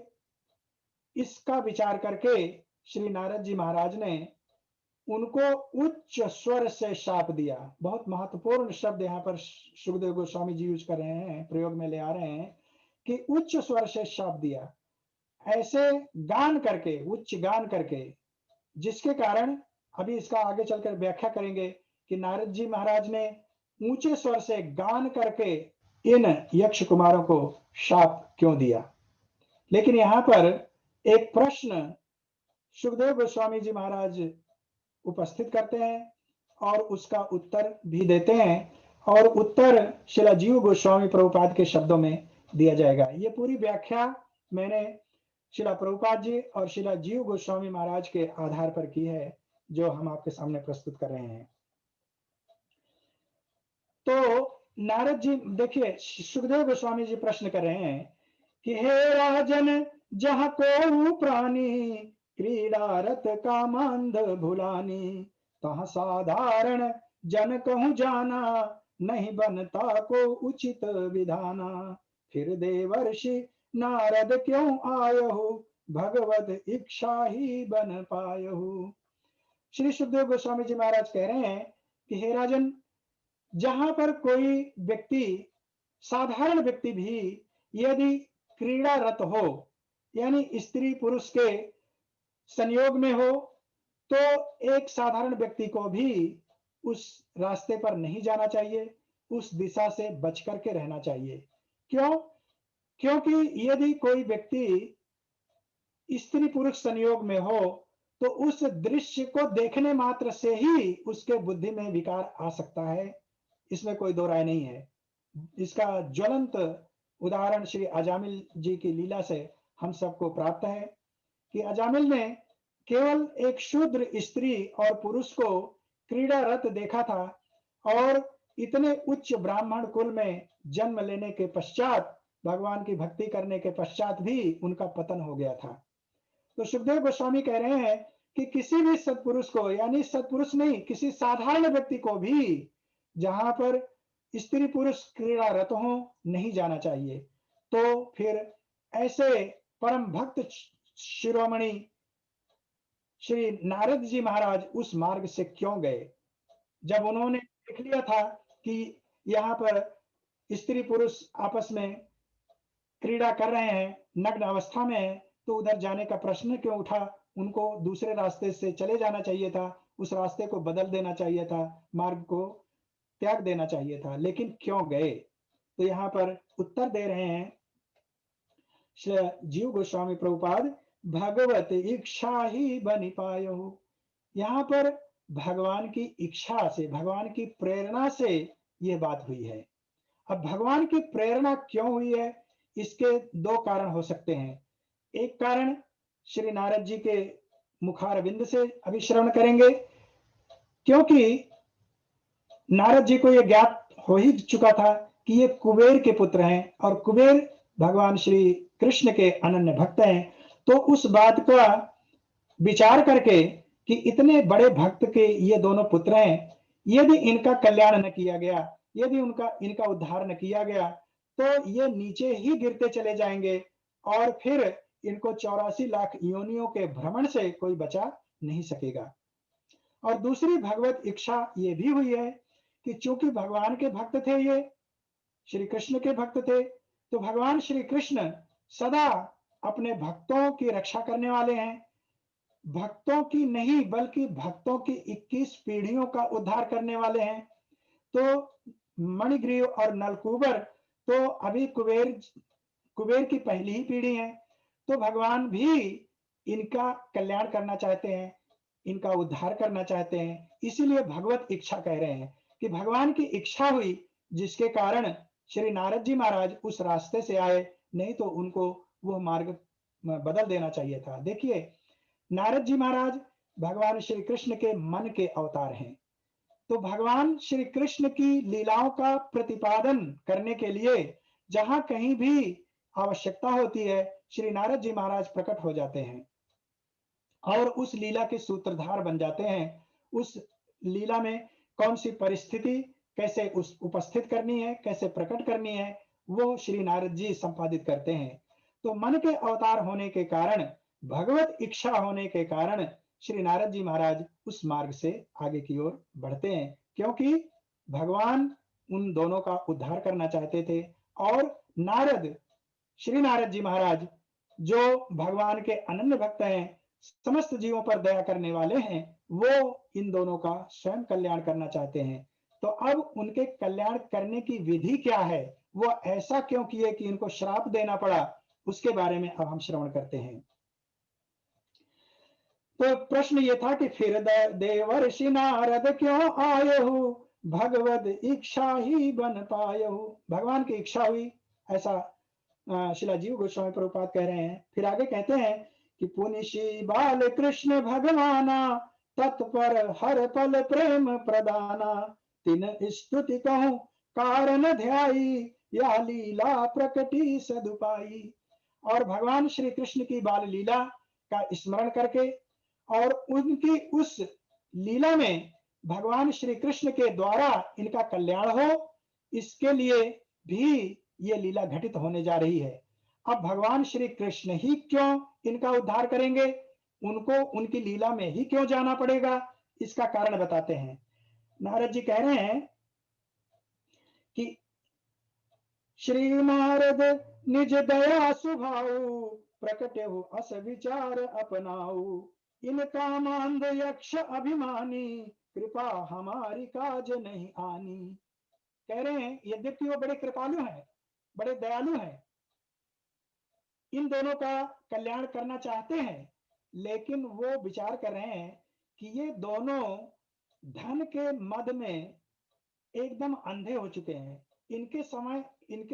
इसका विचार करके श्री नारद जी महाराज ने उनको उच्च स्वर से शाप दिया। बहुत महत्वपूर्ण शब्द यहाँ पर सुखदेव गोस्वामी जी यूज कर रहे हैं, प्रयोग में ले आ रहे हैं कि उच्च स्वर से शाप दिया, ऐसे गान करके, उच्च गान करके, जिसके कारण अभी इसका आगे चलकर व्याख्या करेंगे कि नारद जी महाराज ने ऊंचे स्वर से गान करके इन यक्ष कुमारों को शाप क्यों दिया। लेकिन यहां पर एक प्रश्न सुखदेव गोस्वामी जी महाराज उपस्थित करते हैं और उसका उत्तर भी देते हैं, और उत्तर शिला जीव गोस्वामी प्रभुपाद के शब्दों में दिया जाएगा। ये पूरी व्याख्या मैंने शिला प्रभुपाद जी और शिला जीव गोस्वामी महाराज के आधार पर की है, जो हम आपके सामने प्रस्तुत कर रहे हैं। तो नारद जी देखिए, सुखदेव गोस्वामी जी प्रश्न कर रहे हैं कि हे राजन, जहां को प्राणी क्रीड़ारत कामांध भुलानी, तहां साधारण जन कहूं जाना, नहीं बनता को उचित विधाना। फिर देवर्षि नारद क्यों आयहु, भगवत इच्छा ही बन पायहु। श्री सुखदेव गोस्वामी जी महाराज कह रहे हैं कि हे राजन, जहां पर कोई व्यक्ति, साधारण व्यक्ति भी यदि क्रीड़ारत हो, यानी स्त्री पुरुष के संयोग में हो, तो एक साधारण व्यक्ति को भी उस रास्ते पर नहीं जाना चाहिए, उस दिशा से बच करके रहना चाहिए। क्यों? क्योंकि यदि कोई व्यक्ति स्त्री पुरुष संयोग में हो, तो उस दृश्य को देखने मात्र से ही उसके बुद्धि में विकार आ सकता है, इसमें कोई दो राय नहीं है। इसका ज्वलंत उदाहरण श्री अजामिल जी की लीला से हम सबको प्राप्त है कि अजामिल ने केवल एक शूद्र स्त्री और पुरुष को क्रीड़ारत देखा था, और इतने उच्च ब्राह्मण कुल में जन्म लेने के पश्चात, भगवान की भक्ति करने के पश्चात भी उनका पतन हो गया था। तो सुखदेव गोस्वामी कह रहे हैं कि किसी भी सत्पुरुष को, यानी सत्पुरुष नहीं, किसी साधारण व्यक्ति को भी जहां पर स्त्री पुरुष क्रीड़ारत हो, नहीं जाना चाहिए। तो फिर ऐसे परम भक्त शिरोमणि श्री नारद जी महाराज उस मार्ग से क्यों गए? जब उन्होंने देख लिया था कि यहाँ पर स्त्री पुरुष आपस में क्रीड़ा कर रहे हैं, नग्न अवस्था में है, तो उधर जाने का प्रश्न क्यों उठा? उनको दूसरे रास्ते से चले जाना चाहिए था, उस रास्ते को बदल देना चाहिए था, मार्ग को त्याग देना चाहिए था, लेकिन क्यों गए? तो यहाँ पर उत्तर दे रहे हैं जीव गोस्वामी प्रभुपाद, भगवत इच्छा ही बनि पायो। यहाँ पर भगवान की इच्छा से, भगवान की प्रेरणा से यह बात हुई है। अब भगवान की प्रेरणा क्यों हुई है, इसके दो कारण हो सकते हैं। एक कारण श्री नारद जी के मुखारविंद से अभी श्रवण करेंगे, क्योंकि नारद जी को यह ज्ञात हो ही चुका था कि ये कुबेर के पुत्र हैं, और कुबेर भगवान श्री कृष्ण के अनन्य भक्त हैं। तो उस बात का विचार करके कि इतने बड़े भक्त के ये दोनों पुत्र हैं, यदि इनका कल्याण न किया गया, यदि इनका उद्धार न किया गया, तो ये नीचे ही गिरते चले जाएंगे, और फिर इनको 84 लाख योनियों के भ्रमण से कोई बचा नहीं सकेगा। और दूसरी भगवत इच्छा ये भी हुई है कि चूंकि भगवान के भक्त थे, ये श्री कृष्ण के भक्त थे, तो भगवान श्री कृष्ण सदा अपने भक्तों की रक्षा करने वाले हैं। भक्तों की नहीं, बल्कि भक्तों की 21 पीढ़ियों का उद्धार करने वाले हैं। तो मणिग्रीव और नलकूबर तो अभी कुबेर की पहली ही पीढ़ी है, तो भगवान भी इनका कल्याण करना चाहते हैं, इनका उद्धार करना चाहते हैं। इसीलिए भगवत इच्छा कह रहे हैं कि भगवान की इच्छा हुई, जिसके कारण श्री नारद जी महाराज उस रास्ते से आए, नहीं तो उनको वो मार्ग बदल देना चाहिए था। देखिए, नारद जी महाराज भगवान श्री कृष्ण के मन के अवतार हैं। तो भगवान श्री कृष्ण की लीलाओं का प्रतिपादन करने के लिए जहां कहीं भी आवश्यकता होती है, श्री नारद जी महाराज प्रकट हो जाते हैं और उस लीला के सूत्रधार बन जाते हैं। उस लीला में कौन सी परिस्थिति कैसे उस उपस्थित करनी है, कैसे प्रकट करनी है, वो श्री नारद जी संपादित करते हैं। तो मन के अवतार होने के कारण, भगवत इच्छा होने के कारण श्री नारद जी महाराज उस मार्ग से आगे की ओर बढ़ते हैं, क्योंकि भगवान उन दोनों का उद्धार करना चाहते थे। और श्री नारद जी महाराज जो भगवान के अनन्य भक्त हैं, समस्त जीवों पर दया करने वाले हैं, वो इन दोनों का स्वयं कल्याण करना चाहते हैं। तो अब उनके कल्याण करने की विधि क्या है, वो ऐसा क्यों किए कि इनको श्राप देना पड़ा, उसके बारे में अब हम श्रवण करते हैं। तो प्रश्न ये था कि फिर देवर्षि नारद क्यों आये हो, भगवद इच्छा ही बन पाये हो। भगवान की इच्छा हुई, ऐसा शिला जीव गोस्वामी प्रभुपाद कह रहे हैं। फिर आगे कहते हैं कि पुनिषी बाल कृष्ण भगवाना, तत्पर हर पल प्रेम प्रदाना, तिन स्तुति कहूं कारण ध्याई, या लीला प्रकटी सदुपाई। और भगवान श्री कृष्ण की बाल लीला का स्मरण करके और उनकी उस लीला में भगवान श्री कृष्ण के द्वारा इनका कल्याण हो, इसके लिए भी ये लीला घटित होने जा रही है। अब भगवान श्री कृष्ण ही क्यों इनका उद्धार करेंगे, उनको उनकी लीला में ही क्यों जाना पड़ेगा, इसका कारण बताते हैं। नारद जी कह रहे हैं कि श्री नारद निज दया सुभाऊ, प्रकटहु अस विचार अपनाऊ, इन कामांध यक्ष अभिमानी, कृपा हमारी काज नहीं आनी। कह रहे हैं यद्यपि वो बड़े कृपालु हैं, बड़े दयालु हैं, इन दोनों का कल्याण करना चाहते हैं, लेकिन वो विचार कर रहे हैं कि ये दोनों धन के मद में एकदम अंधे हो चुके हैं। इनके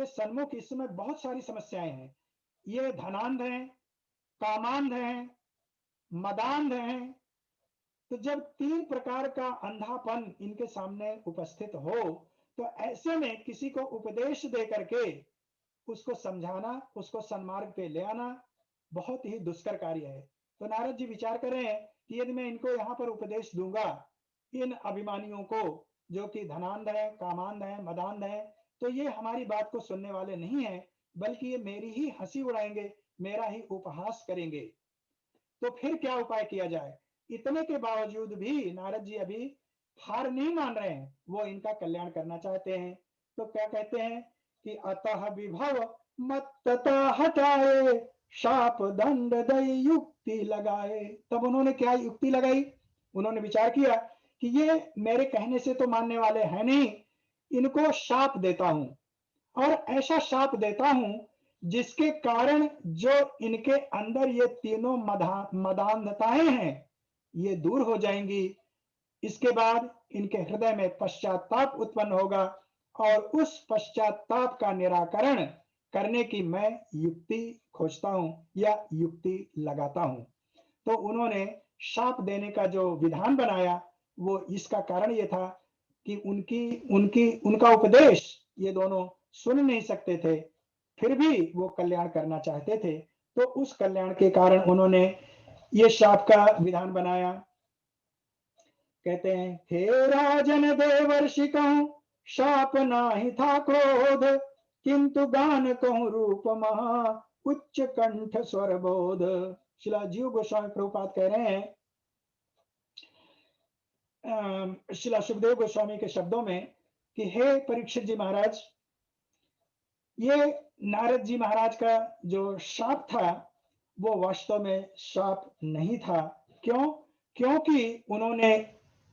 सन्मुख इस समय बहुत सारी समस्याएं हैं। ये धनांध हैं, कामांध हैं, मदांध हैं। तो जब 3 प्रकार का अंधापन इनके सामने उपस्थित हो, तो ऐसे में किसी को उपदेश दे करके उसको समझाना, उसको सन्मार्ग पे ले आना बहुत ही दुष्कर कार्य है। तो नारद जी विचार कर रहे हैं कि यदि मैं इनको यहाँ पर उपदेश दूंगा, इन अभिमानियों को, जो कि धनांध है, कामांध है, मदांध है, तो ये हमारी बात को सुनने वाले नहीं है, बल्कि ये मेरी ही हंसी उड़ाएंगे, मेरा ही उपहास करेंगे। तो फिर क्या उपाय किया जाए? इतने के बावजूद भी नारद जी अभी हार नहीं मान रहे हैं, वो इनका कल्याण करना चाहते हैं। तो क्या कहते हैं कि अतः विभव मत तथा हटाए, शाप दंड दई युक्ति लगाए। तब उन्होंने क्या युक्ति लगाई? उन्होंने विचार किया कि ये मेरे कहने से तो मानने वाले हैं नहीं, इनको शाप देता हूं, और ऐसा शाप देता हूं जिसके कारण जो इनके अंदर ये तीनों मदान्धताएं हैं, ये दूर हो जाएंगी। इसके बाद इनके हृदय में पश्चाताप उत्पन्न होगा, और उस पश्चाताप का निराकरण करने की मैं युक्ति खोजता हूं या युक्ति लगाता हूं। तो उन्होंने शाप देने का जो विधान बनाया, वो इसका कारण ये था कि उनका उपदेश ये दोनों सुन नहीं सकते थे, फिर भी वो कल्याण करना चाहते थे। तो उस कल्याण के कारण उन्होंने ये शाप का विधान बनाया। कहते हैं, हे राजन देवर्षि कहूं, शाप नाही था क्रोध, किंतु गान कहूं रूप महा, उच्च कंठ स्वर बोध। शिला जीव गोस्वामी प्रभुपाद कह रहे हैं, शिला सुखदेव गोस्वामी के शब्दों में कि हे परीक्षित जी महाराज, ये नारद जी महाराज का जो शाप था, वो वास्तव में शाप नहीं था। क्यों? क्योंकि उन्होंने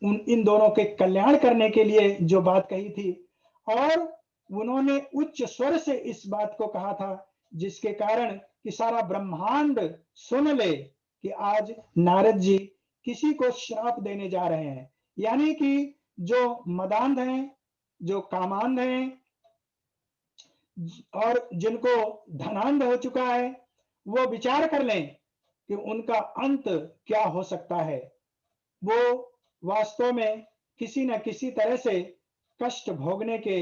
इन दोनों के कल्याण करने के लिए जो बात कही थी, और उन्होंने उच्च स्वर से इस बात को कहा था, जिसके कारण कि सारा ब्रह्मांड सुन ले कि आज नारद जी किसी को श्राप देने जा रहे हैं। यानी कि जो मदांध हैं, जो कामांध हैं, और जिनको धनांध हो चुका है, वो विचार कर लें कि उनका अंत क्या हो सकता है। वो वास्तव में किसी न किसी तरह से कष्ट भोगने के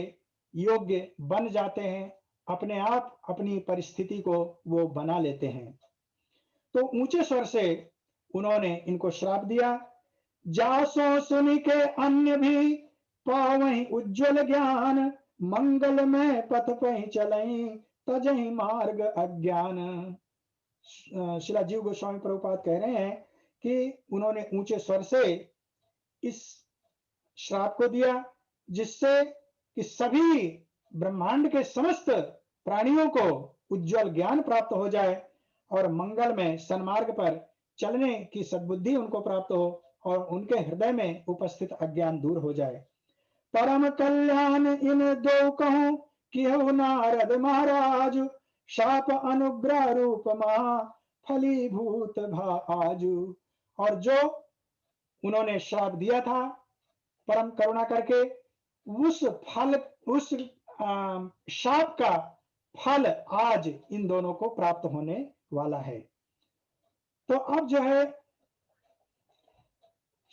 योग्य बन जाते हैं, अपने आप अपनी परिस्थिति को वो बना लेते हैं। तो ऊंचे स्वर से उन्होंने इनको श्राप दिया, जासो सुन के अन्य भी, पावहीं उज्जवल ज्ञान, मंगल में पथ पही चलई, तजहि मार्ग अज्ञान। शिला जीव गोस्वामी प्रभुपाद कह रहे हैं कि उन्होंने ऊंचे स्वर से इस श्राप को दिया, जिससे कि सभी ब्रह्मांड के समस्त प्राणियों को उज्जवल ज्ञान प्राप्त हो जाए, और मंगल में सन्मार्ग पर चलने की सद्बुद्धि उनको प्राप्त हो, और उनके हृदय में उपस्थित अज्ञान दूर हो जाए। परम कल्याण इन दो कहूं, किहु नारद महाराज, शाप अनुग्रह रूप महा, फलीभूत भा आजू। और जो उन्होंने शाप दिया था परम करुणा करके, उस शाप का फल आज इन दोनों को प्राप्त होने वाला है। तो अब जो है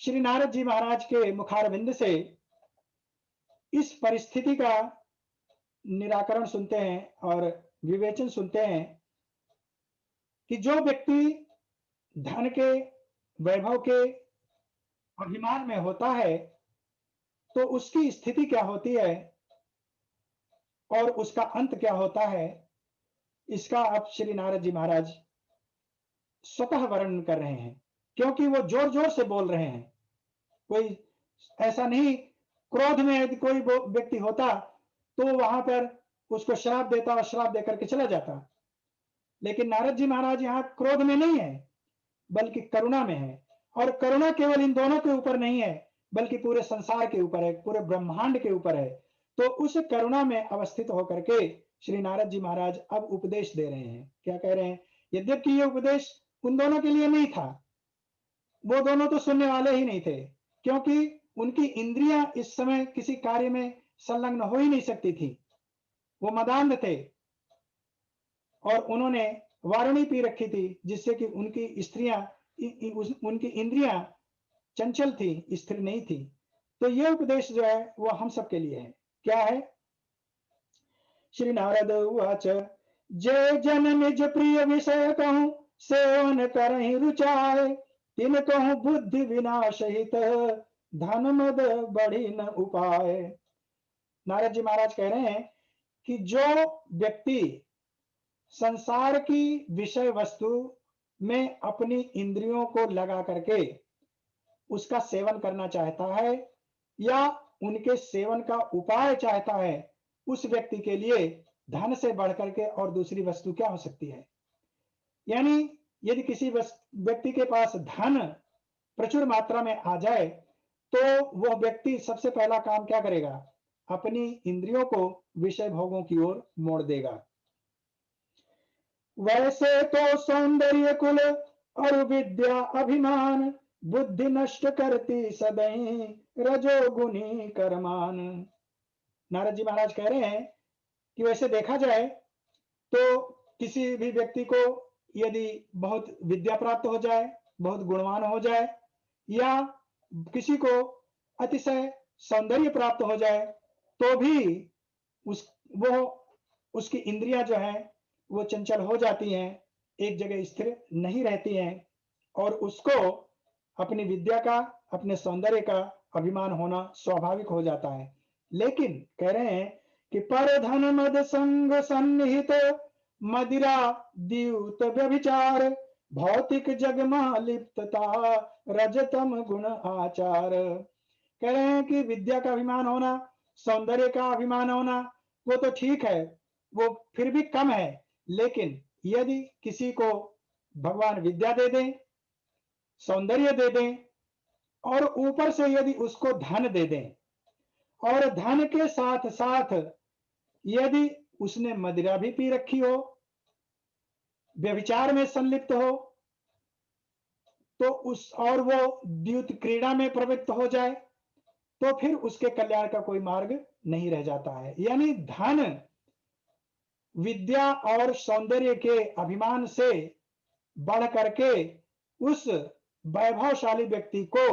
श्री नारद जी महाराज के मुखारविंद से इस परिस्थिति का निराकरण सुनते हैं और विवेचन सुनते हैं कि जो व्यक्ति धन के, वैभव के अभिमान में होता है, तो उसकी स्थिति क्या होती है और उसका अंत क्या होता है, इसका अब श्री नारद जी महाराज स्वतः वर्णन कर रहे हैं, क्योंकि वो जोर जोर से बोल रहे हैं। कोई ऐसा नहीं, क्रोध में यदि कोई व्यक्ति होता तो वहां पर उसको श्राप देता और श्राप देकर के चला जाता। लेकिन नारद जी महाराज यहाँ क्रोध में नहीं है, बल्कि करुणा में है। और करुणा केवल इन दोनों के ऊपर नहीं है, बल्कि पूरे संसार के ऊपर है, पूरे ब्रह्मांड के ऊपर है। तो उस करुणा में अवस्थित होकर के श्री नारद जी महाराज अब उपदेश दे रहे हैं। क्या कह रहे हैं? यद्यपि ये उपदेश उन दोनों के लिए नहीं था, वो दोनों तो सुनने वाले ही नहीं थे, क्योंकि उनकी इंद्रियां इस समय किसी कार्य में संलग्न हो ही नहीं सकती थी। वो मदान्ध थे और उन्होंने वारुणी पी रखी थी, जिससे कि उनकी स्त्रियां, उनकी इंद्रियां चंचल थी, स्थिर नहीं थी। तो ये उपदेश जो है वो हम सबके लिए है। क्या है? श्री नारद उवाच, जय जन निज प्रिय विषय कहूं, सेवन करहि रुचाए, तिन कहूं बुद्धि विनाश हित, धन मद बढ़ी न उपाय। नारद जी महाराज कह रहे हैं कि जो व्यक्ति संसार की विषय वस्तु में अपनी इंद्रियों को लगा करके उसका सेवन करना चाहता है या उनके सेवन का उपाय चाहता है, उस व्यक्ति के लिए धन से बढ़कर के और दूसरी वस्तु क्या हो सकती है? यानी यदि किसी व्यक्ति के पास धन प्रचुर मात्रा में आ जाए तो वह व्यक्ति सबसे पहला काम क्या करेगा? अपनी इंद्रियों को विषय भोगों की ओर मोड़ देगा। वैसे तो सौंदर्य कुल और विद्या अभिमान, बुद्धि नष्ट करती सदैं रजोगुनी करमान। नारद जी महाराज कह रहे हैं कि वैसे देखा जाए तो किसी भी व्यक्ति को यदि बहुत विद्या प्राप्त हो जाए, बहुत गुणवान हो जाए, या किसी को अतिशय सौंदर्य प्राप्त हो जाए, तो भी वो उसकी इंद्रियां जो है वो चंचल हो जाती हैं, एक जगह स्थिर नहीं रहती हैं, और उसको अपनी विद्या का, अपने सौंदर्य का अभिमान होना स्वाभाविक हो जाता है। लेकिन कह रहे हैं कि पर धन मद संग सन्निहित, मदिरा द्यूत व्यभिचार, भौतिक जग में लिप्तता, रजतम गुण आचार। कह रहे हैं कि विद्या का अभिमान होना, सौंदर्य का अभिमान होना, वो तो ठीक है, वो फिर भी कम है। लेकिन यदि किसी को भगवान विद्या दे दें, सौंदर्य दे दें, और ऊपर से यदि उसको धन दे दें, और धन के साथ साथ यदि उसने मदिरा भी पी रखी हो, व्यभिचार में संलिप्त हो, तो और वो द्यूत क्रीड़ा में प्रवृत्त हो जाए, तो फिर उसके कल्याण का कोई मार्ग नहीं रह जाता है। यानी धन, विद्या और सौंदर्य के अभिमान से बढ़ करके उस वैभवशाली व्यक्ति को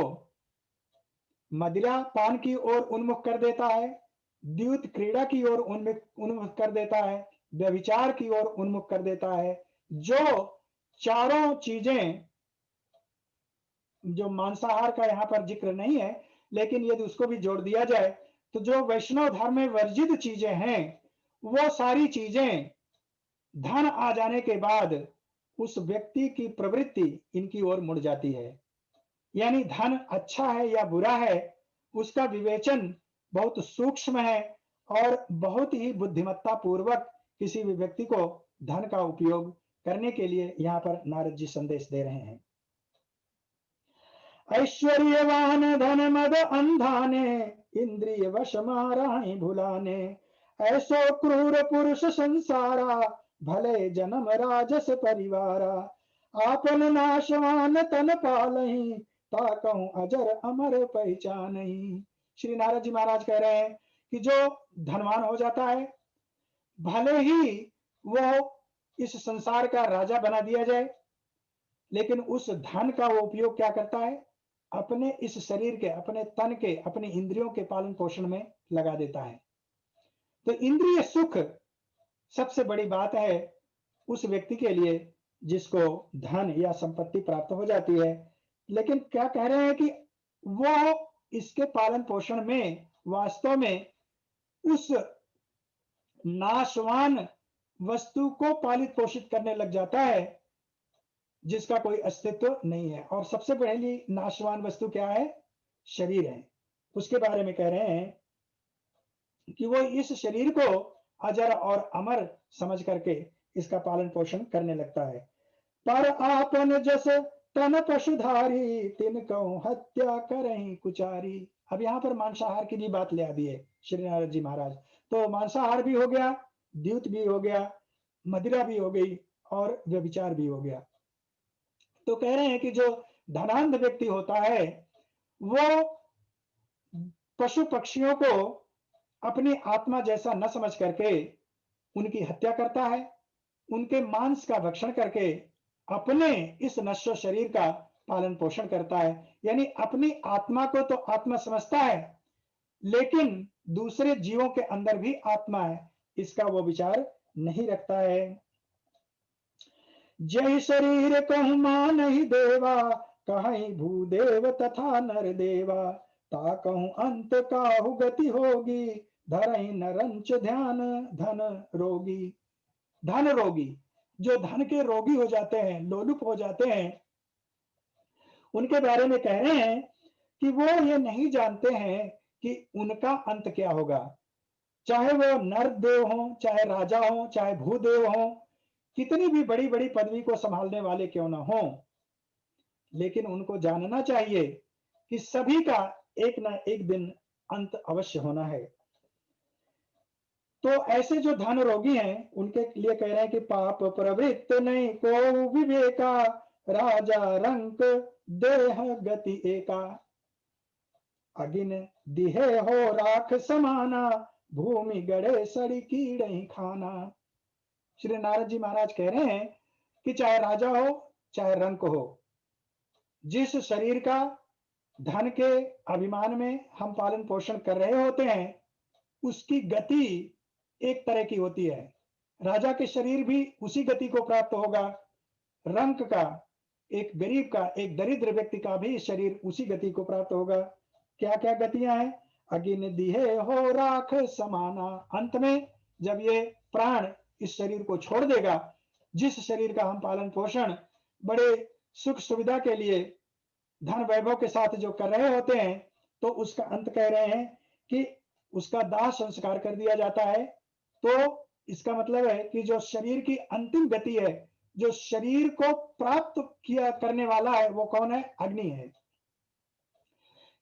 मदिरा पान की ओर उन्मुख कर देता है, द्यूत क्रीड़ा की ओर उन्मुख कर देता है, व्यभिचार की ओर उन्मुख कर देता है। जो चारों चीजें, जो मांसाहार का यहां पर जिक्र नहीं है, लेकिन यदि उसको भी जोड़ दिया जाए तो जो वैष्णव धर्म में वर्जित चीजें हैं, वो सारी चीजें धन आ जाने के बाद उस व्यक्ति की प्रवृत्ति इनकी ओर मुड़ जाती है। यानी धन अच्छा है या बुरा है, उसका विवेचन बहुत सूक्ष्म है, और बहुत ही बुद्धिमत्ता पूर्वक किसी भी व्यक्ति को धन का उपयोग करने के लिए यहाँ पर नारद जी संदेश दे रहे हैं। ऐश्वर्यवान धन मद अंधाने, इंद्रिय वश माराही भुलाने, ऐसो क्रूर पुरुष संसारा, भले जन्म राजस परिवारा, आपन नाशवान तन पालही, ताकहूं अजर अमर पहचानही। श्री नारद जी महाराज कह रहे हैं कि जो धनवान हो जाता है, भले ही वो इस संसार का राजा बना दिया जाए, लेकिन उस धन का वो उपयोग क्या करता है? अपने इस शरीर के, अपने तन के, अपनी इंद्रियों के पालन पोषण में लगा देता है। तो इंद्रिय सुख सबसे बड़ी बात है उस व्यक्ति के लिए जिसको धन या संपत्ति प्राप्त हो जाती है। लेकिन क्या कह रहे हैं कि वो इसके पालन पोषण में वास्तव में उस नाशवान वस्तु को पालित पोषित करने लग जाता है जिसका कोई अस्तित्व नहीं है। और सबसे पहली नाशवान वस्तु क्या है? शरीर है, उसके बारे में कह रहे हैं कि वो इस शरीर को अजर और अमर समझ करके इसका पालन-पोषण करने लगता है। पर आपन जस तन पशुधारी, तिनकहु हत्या करहिं कुचारी। अब यहाँ पर मांसाहार की भी बात ले आ दी है श्री नारद जी महाराज। तो मांसाहार भी हो गया, द्यूत भी हो गया, मदिरा भी हो गई और व्यभिचार भी हो गया। तो कह रहे हैं कि जो धनाढ्य व्यक्ति होता है, वो पशु पक्षियों को अपनी आत्मा जैसा न समझ करके उनकी हत्या करता है, उनके मांस का भक्षण करके अपने इस नश्वर शरीर का पालन पोषण करता है। यानी अपनी आत्मा को तो आत्मा समझता है, लेकिन दूसरे जीवों के अंदर भी आत्मा है, इसका वो विचार नहीं रखता है। जय शरीर कहु मानहि देवा, कहीं भूदेव तथा नर देवा। ता कहूं अंत काहु गति होगी, धरहि नरंच ध्यान धन रोगी। धन रोगी, जो धन के रोगी हो जाते हैं, लोलुप हो जाते हैं, उनके बारे में कह रहे हैं कि वो ये नहीं जानते हैं कि उनका अंत क्या होगा। चाहे वो नर देव हो, चाहे राजा हो, चाहे भूदेव हो, कितनी भी बड़ी-बड़ी पदवी को संभालने वाले क्यों ना हो, लेकिन उनको जानना चाहिए कि सभी का एक ना एक दिन अंत अवश्य होना है। तो ऐसे जो धन रोगी हैं, उनके लिए कह रहे हैं कि पाप प्रवृत्त नहीं को विवेका, राजा रंक देह गति एका। अगिन दिहे हो राख समाना, भूमि गड़े सड़ी कीड़े खाना। श्री नारद जी महाराज कह रहे हैं कि चाहे राजा हो, चाहे रंक हो, जिस शरीर का धन के अभिमान में हम पालन पोषण कर रहे होते हैं, उसकी गति एक तरह की होती है। राजा के शरीर भी उसी गति को प्राप्त होगा। रंक का, एक गरीब का, एक दरिद्र व्यक्ति का भी शरीर उसी गति को प्राप्त होगा। क्या-क्या गतियां हैं? अगिन दिहे हो राख समाना। अंत में जब ये प्राण इस शरीर को छोड़ देगा, जिस शरीर का हम पालन पोषण बड़े सुख सुविधा के लिए धन वैभव के साथ जो कर रहे होते हैं, तो उसका अंत कह रहे हैं कि उसका दाह संस्कार कर दिया जाता है। तो इसका मतलब है कि जो शरीर की अंतिम गति है, जो शरीर को प्राप्त किया करने वाला है, वो कौन है? अग्नि है।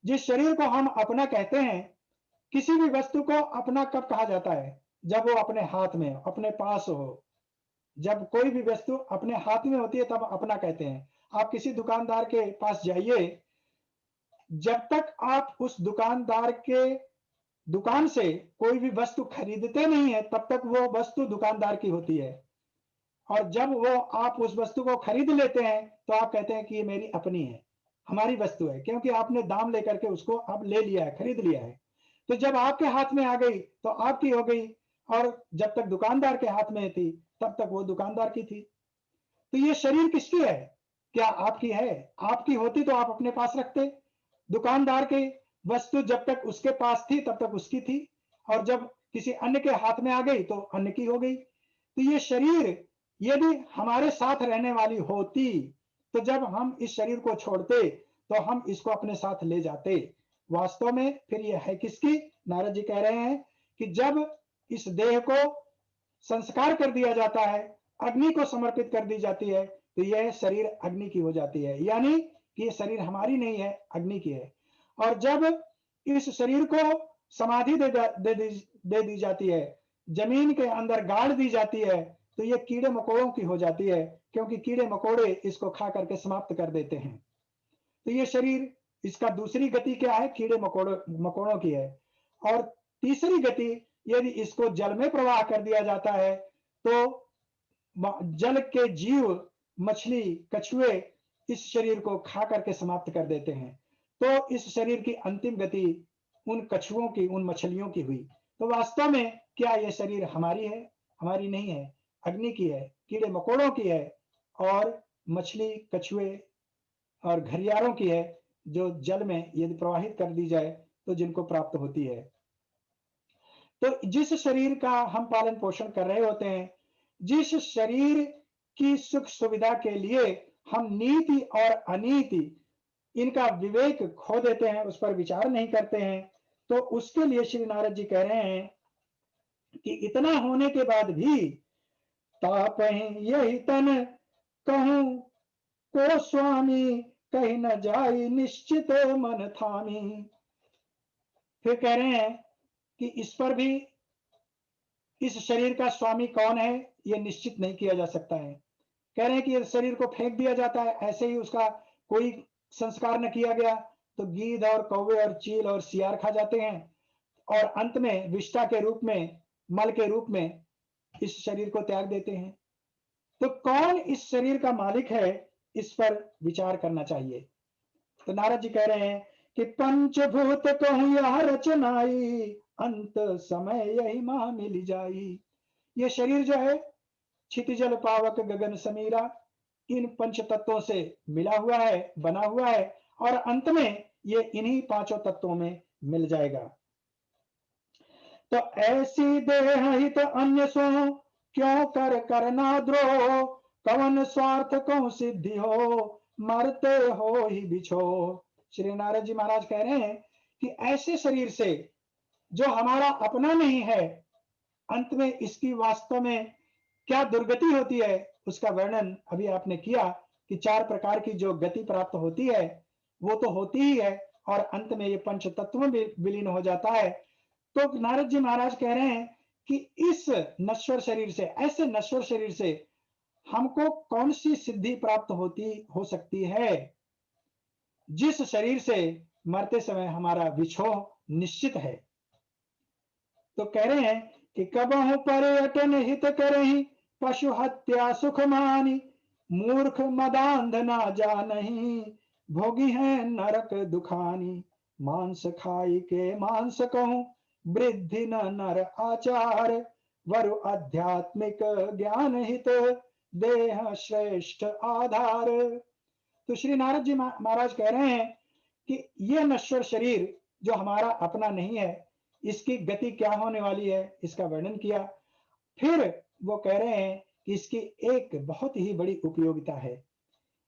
जिस शरीर को हम अपना कहते हैं, किसी भी वस्तु को अपना कब कहा जाता है? जब वो अपने हाथ में हो, अपने पास हो। जब कोई भी वस्तु अपने हाथ में होती है, तब अपना कहते हैं। आप किसी दुकानदार के पास जाइए, जब तक आप उस दुकानदार के दुकान से कोई भी वस्तु खरीदते नहीं है, तब तक वो वस्तु दुकानदार की होती है। और जब वो आप उस वस्तु को खरीद लेते हैं, तो आप कहते हैं कि ये मेरी अपनी है, हमारी वस्तु है, क्योंकि आपने दाम लेकर के उसको अब ले लिया है, खरीद लिया है। तो जब आपके हाथ में आ गई, तो आपकी हो गई, और जब तक दुकानदार के हाथ में थी, तब तक वो दुकानदार की थी। तो ये शरीर किसकी है? क्या आपकी है? आपकी होती तो आप अपने पास रखते। दुकानदार की वस्तु जब तक उसके पास थी, तब तक उसकी थी, और जब किसी अन्य के हाथ में आ गई, तो अन्य की हो गई। तो ये शरीर यदि हमारे साथ रहने वाली होती, तो जब हम इस शरीर को छोड़ते, तो हम इसको अपने साथ ले जाते। वास्तव में फिर ये है किसकी? नारद जी कह रहे हैं कि जब इस देह को संस्कार कर दिया जाता है, अग्नि को समर्पित कर दी जाती है, तो यह शरीर अग्नि की हो जाती है। यानी कि ये शरीर हमारी नहीं है, अग्नि की है। और जब इस शरीर को समाधि दे दी जाती है, जमीन के अंदर गाड़ दी जाती है, तो ये कीड़े मकोड़ों की हो जाती है, क्योंकि कीड़े मकोड़े इसको खा करके समाप्त कर देते हैं। तो ये शरीर, इसका दूसरी गति क्या है? कीड़े मकोड़ों की है। और तीसरी गति, यदि इसको जल में प्रवाह कर दिया जाता है, तो जल के जीव, मछली, कछुए इस शरीर को खा करके समाप्त कर देते हैं। तो इस शरीर की अंतिम गति उन कछुओं की, उन मछलियों की हुई। तो वास्तव में क्या यह शरीर हमारी है? हमारी नहीं है, अग्नि की है, कीड़े मकोड़ों की है, और मछली, कछुए और घरियालों की है, जो जल में यदि प्रवाहित कर दी जाए, तो जिनको प्राप्त होती है। तो जिस शरीर का हम पालन पोषण कर रहे होते हैं, जिस शरीर की सुख सुविधा के लिए हम नीति और अनीति, इनका विवेक खो देते हैं, उस पर विचार नहीं करते हैं, तो उसके लिए श्री नारद जी कह रहे हैं कि इतना होने के बाद भी तापहि यही तन कहूं को स्वामी, कहीं न जाई निश्चित मन थामी। फिर कह रहे हैं कि इस पर भी इस शरीर का स्वामी कौन है, ये निश्चित नहीं किया जा सकता है। कह रहे हैं कि इस शरीर को फेंक दिया जाता है, ऐसे ही उसका कोई संस्कार न किया गया तो गीध और कौवे और चील और सियार खा जाते हैं और अंत में विष्ठा के रूप में, मल के रूप में इस शरीर को त्याग देते हैं। तो कौन इस शरीर का मालिक है, इस पर विचार करना चाहिए। तो नारद जी कह रहे हैं कि पंचभूत कहूं यह रचनाई, अंत समय यही मां मिल जाई। ये शरीर जो है क्षितिजल पावक गगन समीरा, इन पंच तत्वों से मिला हुआ है, बना हुआ है और अंत में ये इन्हीं पांचों तत्वों में मिल जाएगा। तो ऐसी देह हित अन्य सो, क्यों कर करना द्रोह, कवन स्वार्थ को सिद्धि हो, मरते हो ही बिछो। श्री नारद जी महाराज कह रहे हैं कि ऐसे शरीर से जो हमारा अपना नहीं है, अंत में इसकी वास्तव में क्या दुर्गति होती है, उसका वर्णन अभी आपने किया कि 4 प्रकार की जो गति प्राप्त होती है, वो तो होती ही है और अंत में ये पंच तत्व में विलीन हो जाता है। तो नारद जी महाराज कह रहे हैं कि इस नश्वर शरीर से, ऐसे नश्वर शरीर से हमको कौन सी सिद्धि प्राप्त हो सकती है, जिस शरीर से मरते समय हमारा विछोह निश्चित है। तो कह रहे हैं कि कबहु पर्यटन हित करही, पशु हत्या सुख मानी, मूर्ख मदांध ना जानही, भोगी है नरक दुखानी। मांस खाई के मांस कहूं, वृद्धि न नर आचार, वरु आध्यात्मिक ज्ञान हित, देह श्रेष्ठ आधार। तो श्री नारद जी महाराज कह रहे हैं कि यह नश्वर शरीर जो हमारा अपना नहीं है, इसकी गति क्या होने वाली है, इसका वर्णन किया। फिर वो कह रहे हैं कि इसकी एक बहुत ही बड़ी उपयोगिता है।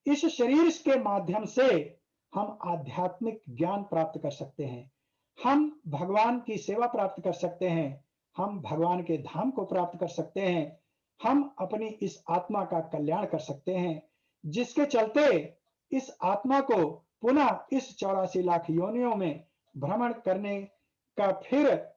इस शरीर के माध्यम से हम आध्यात्मिक ज्ञान प्राप्त कर सकते हैं, हम भगवान की सेवा प्राप्त कर सकते हैं, हम भगवान के धाम को प्राप्त कर सकते हैं, हम अपनी इस आत्मा का कल्याण कर सकते हैं, जिसके चलते इस आत्मा को पुनः इस 84 लाख योनियों में भ्रमण करने का फिर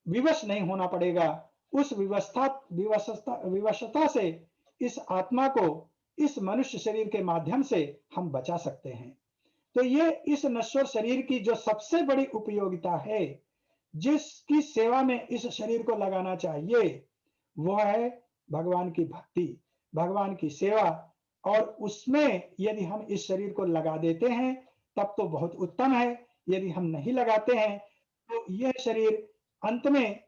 विवश नहीं होना पड़ेगा। उस विवशता से इस आत्मा को इस मनुष्य शरीर के माध्यम से हम बचा सकते हैं। तो ये इस नश्वर शरीर की जो सबसे बड़ी उपयोगिता है, जिसकी सेवा में इस शरीर को लगाना चाहिए, वह है भगवान की भक्ति, भगवान की सेवा। और उसमें यदि हम इस शरीर को लगा देते हैं तब तो बहुत उत्तम है, यदि हम नहीं लगाते हैं तो यह शरीर अंत में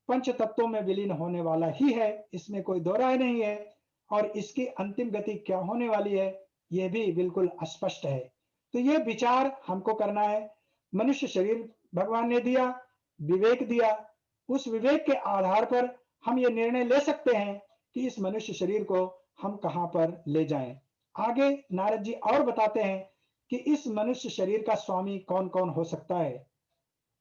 पंच तत्वों में विलीन होने वाला ही है, इसमें कोई दो राय नहीं है। और इसकी अंतिम गति क्या होने वाली है, यह भी बिल्कुल अस्पष्ट है। तो यह विचार हमको करना है। मनुष्य शरीर भगवान ने दिया, विवेक दिया, उस विवेक के आधार पर हम ये निर्णय ले सकते हैं कि इस मनुष्य शरीर को हम कहां पर ले जाएं। आगे नारद जी और बताते हैं कि इस मनुष्य शरीर का स्वामी कौन कौन हो सकता है।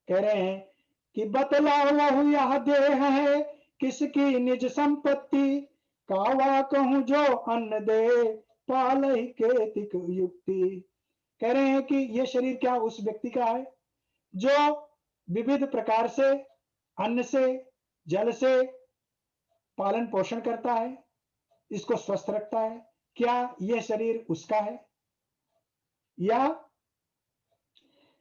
कह रहे हैं कि बतलाओ यह देह है किसकी निज संपत्ति, कावा कहूं जो अन्न दे पाल के तिक युक्ति। कह रहे हैं कि यह शरीर क्या उस व्यक्ति का है जो विविध प्रकार से अन्न से, जल से पालन पोषण करता है, इसको स्वस्थ रखता है। क्या यह शरीर उसका है?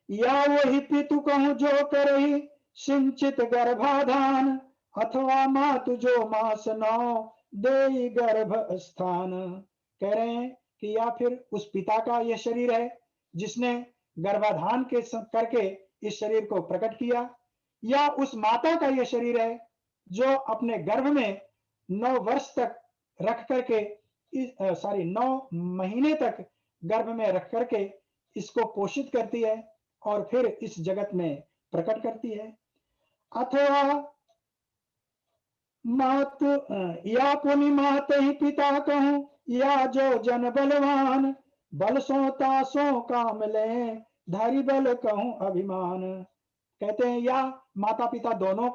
या वही पितु कहूं जो करही सिंचित गर्भाधान, अथवा मातु जो मास नौ दे गर्भ स्थान। कह रहे हैं कि या फिर उस पिता का यह शरीर है जिसने गर्भाधान के करके इस शरीर को प्रकट किया, या उस माता का यह शरीर है जो अपने गर्भ में 9 वर्ष तक रख करके 9 महीने तक गर्भ में रख करके इसको पोषित करती है और फिर इस जगत में प्रकट करती है। अथवा या पुनि मात ही पिता कहूं, या जो जन बलवान, बल सोता सो काम ले, धारी बल कहूं अभिमान। कहते हैं या माता पिता दोनों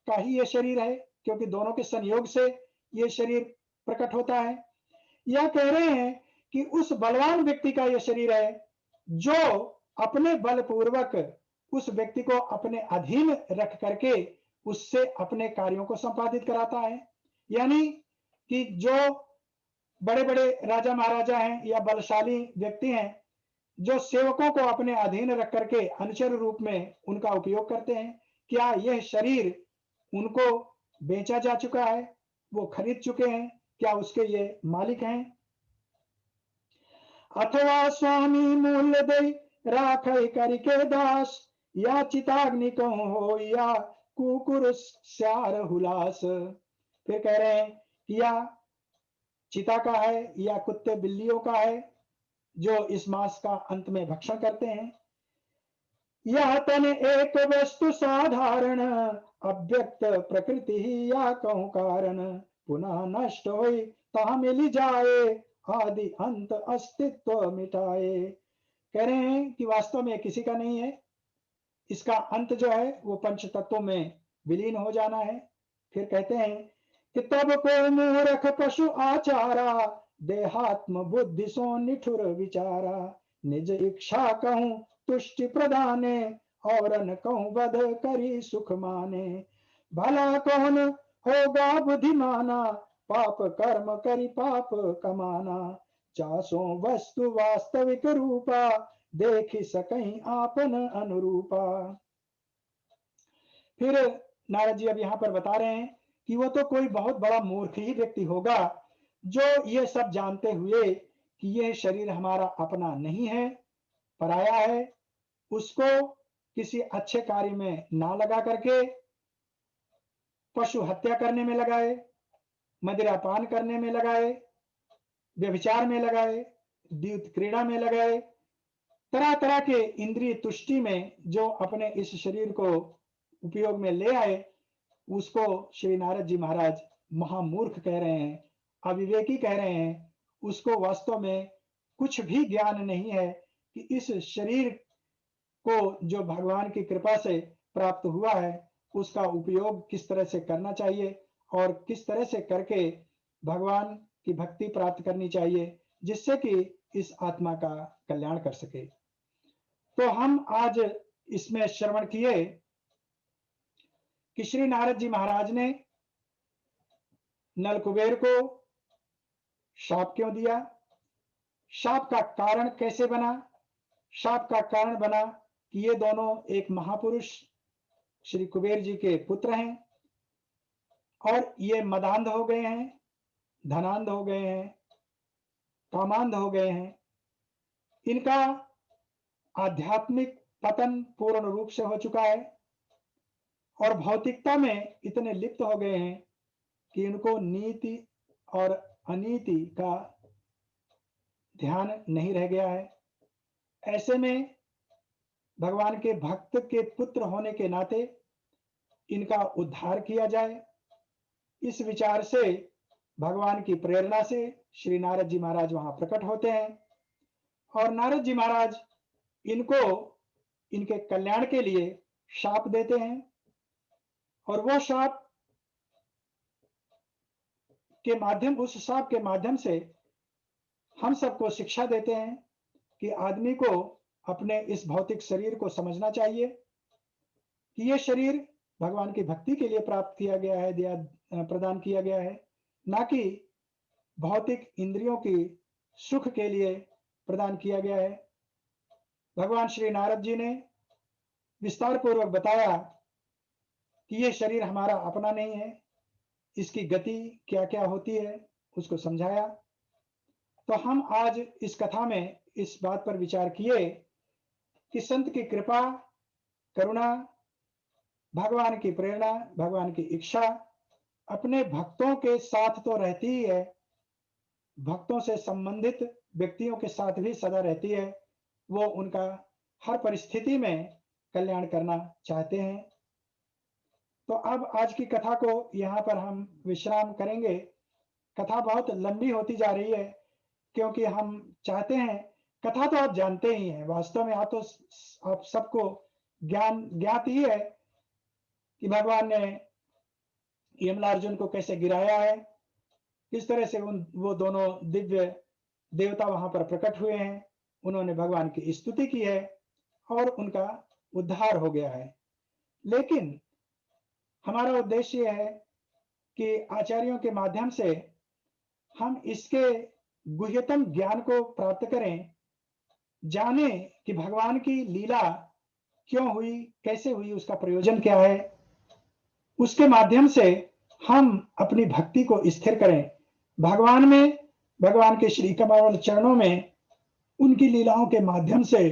का ही ये शरीर है, क्योंकि दोनों के संयोग से ये शरीर प्रकट होता है। या कह रहे हैं कि उस बलवान व्यक्ति का यह शरीर है जो अपने बलपूर्वक उस व्यक्ति को अपने अधीन रख करके उससे अपने कार्यों को संपादित कराता है। यानी कि जो बड़े बड़े राजा महाराजा हैं या बलशाली व्यक्ति हैं, जो सेवकों को अपने अधीन रख करके अनुचर रूप में उनका उपयोग करते हैं, क्या यह शरीर उनको बेचा जा चुका है, वो खरीद चुके हैं, क्या उसके ये मालिक हैं? अथवा स्वामी मूल्य दे राखै करिके दास, या चिताग्नि कहूं हो या कुकुर स्यार हुलास। फिर कह रहे हैं कि या चिता का है या कुत्ते बिल्लियों का है जो इस मांस का अंत में भक्षण करते हैं। यह तन एक वस्तु साधारण, अव्यक्त प्रकृति ही या कहूं कारण, पुनः नष्ट होई ता मिल जाए, आदि अंत अस्तित्व मिटाए। कह रहे हैं कि वास्तव में किसी का नहीं है, इसका अंत जो है वो पंच तत्वों में विलीन हो जाना है। फिर कहते हैं कि तब को मूर्ख पशु आचारा, देहात्म बुद्धि सो निठुर विचारा, निज इच्छा कहूं तुष्टि प्रदाने, और न कहूं वध करी सुख माने। भला कौन होगा बुद्धिमाना, पाप कर्म करी पाप कमाना, चासो वस्तु वास्तविक रूपा, देख सकहीं आपन अनुरूपा। फिर नारद जी अब यहां पर बता रहे हैं कि वो तो कोई बहुत बड़ा मूर्ख ही व्यक्ति होगा जो ये सब जानते हुए कि यह शरीर हमारा अपना नहीं है, पराया है, उसको किसी अच्छे कार्य में ना लगा करके पशु हत्या करने में लगाए, मदिरा पान करने में लगाए, व्यभिचार में लगाए, द्यूत क्रीड़ा में लगाए, तरह तरह के इंद्रिय तुष्टि में जो अपने इस शरीर को उपयोग में ले आए, उसको श्री नारद जी महाराज महामूर्ख कह रहे हैं, अविवेकी कह रहे हैं। उसको वास्तव में कुछ भी ज्ञान नहीं है कि इस शरीर को जो भगवान की कृपा से प्राप्त हुआ है उसका उपयोग किस तरह से करना चाहिए और किस तरह से करके भगवान की भक्ति प्राप्त करनी चाहिए जिससे कि इस आत्मा का कल्याण कर सके। तो हम आज इसमें श्रवण किए कि श्री नारद जी महाराज ने नल कुबेर को शाप क्यों दिया, शाप का कारण कैसे बना। शाप का कारण बना कि ये दोनों एक महापुरुष श्री कुबेर जी के पुत्र हैं और ये मदांध हो गए हैं, धनांध हो गए हैं, कामांध हो गए हैं। इनका आध्यात्मिक पतन पूर्ण रूप से हो चुका है और भौतिकता में इतने लिप्त हो गए हैं कि इनको नीति और अनीति का ध्यान नहीं रह गया है। ऐसे में भगवान के भक्त के पुत्र होने के नाते इनका उद्धार किया जाए, इस विचार से भगवान की प्रेरणा से श्री नारद जी महाराज वहां प्रकट होते हैं और नारद जी महाराज इनको इनके कल्याण के लिए शाप देते हैं और वो शाप के माध्यम उस शाप के माध्यम से हम सबको शिक्षा देते हैं कि आदमी को अपने इस भौतिक शरीर को समझना चाहिए कि यह शरीर भगवान की भक्ति के लिए प्राप्त किया गया है, दिया प्रदान किया गया है, ना कि भौतिक इंद्रियों की सुख के लिए प्रदान किया गया है। भगवान श्री नारद जी ने विस्तार पूर्वक बताया कि यह शरीर हमारा अपना नहीं है, इसकी गति क्या क्या होती है उसको समझाया। तो हम आज इस कथा में इस बात पर विचार किए कि संत की कृपा, करुणा, भगवान की प्रेरणा, भगवान की इच्छा अपने भक्तों के साथ तो रहती ही है, भक्तों से संबंधित व्यक्तियों के साथ भी सदा रहती है। वो उनका हर परिस्थिति में कल्याण करना चाहते हैं। तो अब आज की कथा को यहाँ पर हम विश्राम करेंगे। कथा बहुत लंबी होती जा रही है, क्योंकि हम चाहते हैं, कथा तो आप जानते ही हैं, वास्तव में आप तो आप सबको ज्ञात ही है कि भगवान ने यमलार्जुन को कैसे गिराया है, किस तरह से वो दोनों दिव्य देवता वहां पर प्रकट हुए हैं, उन्होंने भगवान की स्तुति की है और उनका उद्धार हो गया है। लेकिन हमारा उद्देश्य यह है कि आचार्यों के माध्यम से हम इसके गुह्यतम ज्ञान को प्राप्त करें, जाने कि भगवान की लीला क्यों हुई, कैसे हुई, उसका प्रयोजन क्या है। उसके माध्यम से हम अपनी भक्ति को स्थिर करें भगवान में, भगवान के श्री कमल चरणों में, उनकी लीलाओं के माध्यम से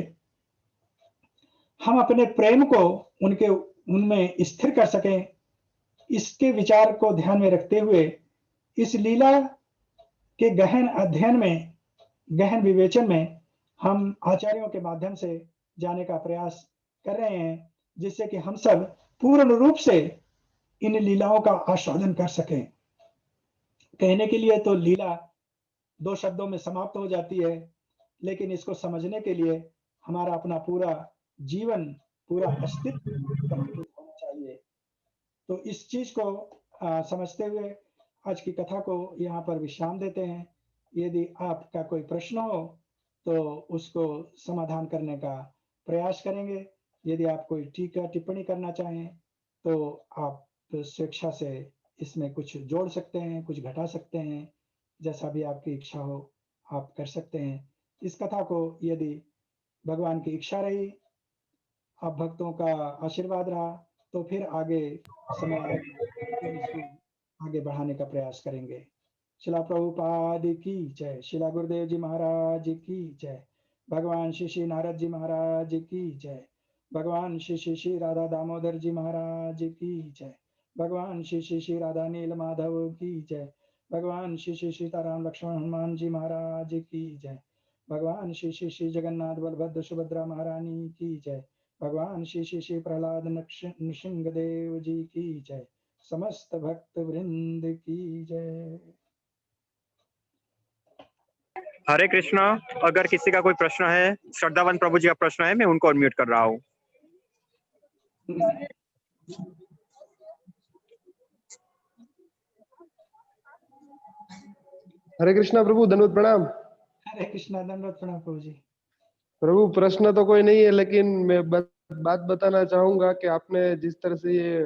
हम अपने प्रेम को उनमें स्थिर कर सकें। इसके विचार को ध्यान में रखते हुए इस लीला के गहन अध्ययन में, गहन विवेचन में हम आचार्यों के माध्यम से जाने का प्रयास कर रहे हैं, जिससे कि हम सब पूर्ण रूप से इन लीलाओं का आस्वादन कर सकें। कहने के लिए तो लीला 2 शब्दों में समाप्त हो जाती है, लेकिन इसको समझने के लिए हमारा अपना पूरा जीवन, पूरा अस्तित्व समर्पित होना चाहिए। तो इस चीज को समझते हुए आज की कथा को यहाँ पर विश्राम देते हैं। यदि आपका कोई प्रश्न हो तो उसको समाधान करने का प्रयास करेंगे। यदि आप कोई टीका टिप्पणी करना चाहें तो आप स्वेच्छा से इसमें कुछ जोड़ सकते हैं, कुछ घटा सकते हैं, जैसा भी आपकी इच्छा हो आप कर सकते हैं। इस कथा को यदि भगवान की इच्छा रही, आप भक्तों का आशीर्वाद रहा, तो फिर आगे समय आएगा फिर इसको आगे बढ़ाने का प्रयास करेंगे। शिला प्रभुपाद की जय, शिला गुरुदेव जी महाराज की जय, भगवान श्री श्री नारद जी महाराज की जय, भगवान श्री श्री श्री राधा दामोदर जी महाराज की जय, भगवान श्री श्री श्री राधा नील माधव की जय, भगवान श्री श्री सीताराम लक्ष्मण हनुमान जी महाराज की जय, भगवान श्री श्री श्री जगन्नाथ बलभद्र सुभद्रा महारानी की जय, भगवान श्री श्री श्री प्रहलाद नृसिंह देव जी की जय, समस्त भक्त वृंद की जय।
हरे कृष्णा। अगर किसी का कोई प्रश्न है, श्रद्धावन प्रभु जी का प्रश्न है, मैं उनको अनम्यूट कर रहा हूँ।
हरे कृष्णा प्रभु, दंडवत प्रणाम।
हरे कृष्णा, दंडवत प्रणाम प्रभु जी।
प्रभु प्रश्न तो कोई नहीं है, लेकिन मैं बात बताना चाहूंगा कि आपने जिस तरह से ये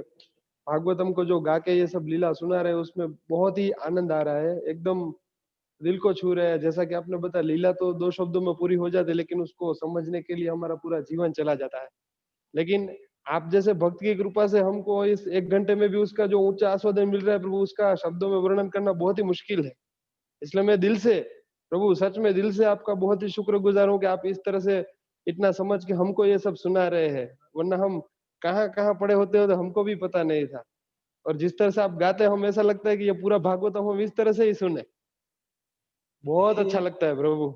भागवतम को जो गा के ये सब लीला सुना रहे हैं, उसमें बहुत ही आनंद आ रहा है, एकदम दिल को छू रहे हैं। जैसा कि आपने बताया, लीला तो 2 शब्दों में पूरी हो जाती है, लेकिन उसको समझने के लिए हमारा पूरा जीवन चला जाता है। लेकिन आप जैसे भक्त की कृपा से हमको इस 1 घंटे में भी उसका जो ऊंचा आस्वादन मिल रहा है प्रभु, उसका शब्दों में वर्णन करना बहुत ही मुश्किल है। इसलिए मैं दिल से प्रभु, सच में दिल से आपका बहुत ही शुक्रगुजार हूँ कि आप इस तरह से इतना समझ के हमको ये सब सुना रहे हैं, वरना हम कहाँ कहाँ पड़े होते हो तो हमको भी पता नहीं था। और जिस तरह से आप गाते हैं, हम ऐसा लगता है कि ये पूरा भागवत हम इस तरह से ही सुने, बहुत अच्छा लगता है प्रभु।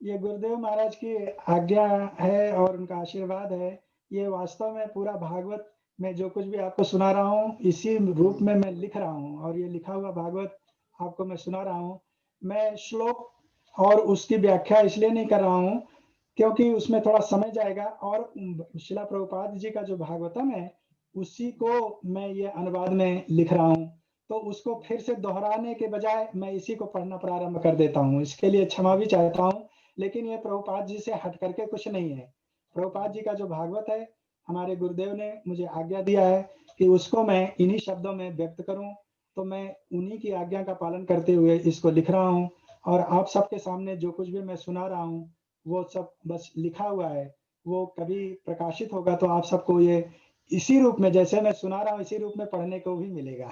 ये गुरुदेव महाराज की आज्ञा है और उनका आशीर्वाद है। ये वास्तव में पूरा भागवत में जो कुछ भी आपको सुना रहा हूँ, इसी रूप में मैं लिख रहा हूँ, और ये लिखा हुआ भागवत आपको मैं सुना रहा हूँ। मैं श्लोक और उसकी व्याख्या इसलिए नहीं कर रहा हूँ क्योंकि उसमें थोड़ा समय जाएगा, और शिला प्रभुपाद जी का जो भागवतम है उसी को मैं ये अनुवाद में लिख रहा हूँ, तो उसको फिर से दोहराने के बजाय मैं इसी को पढ़ना प्रारंभ कर देता हूँ। इसके लिए क्षमा भी चाहता हूँ, लेकिन ये प्रभुपाद जी से हट करके कुछ नहीं है। प्रभुपाद जी का जो भागवत है, हमारे गुरुदेव ने मुझे आज्ञा दिया है कि उसको मैं इन्हीं शब्दों में व्यक्त करूं, तो मैं उन्हीं की आज्ञा का पालन करते हुए इसको लिख रहा हूं। और आप सबके सामने जो कुछ भी मैं सुना रहा हूं, वो सब बस लिखा हुआ है। वो कभी प्रकाशित होगा तो आप सबको ये इसी रूप में, जैसे मैं सुना रहा हूँ, इसी रूप में पढ़ने को भी मिलेगा।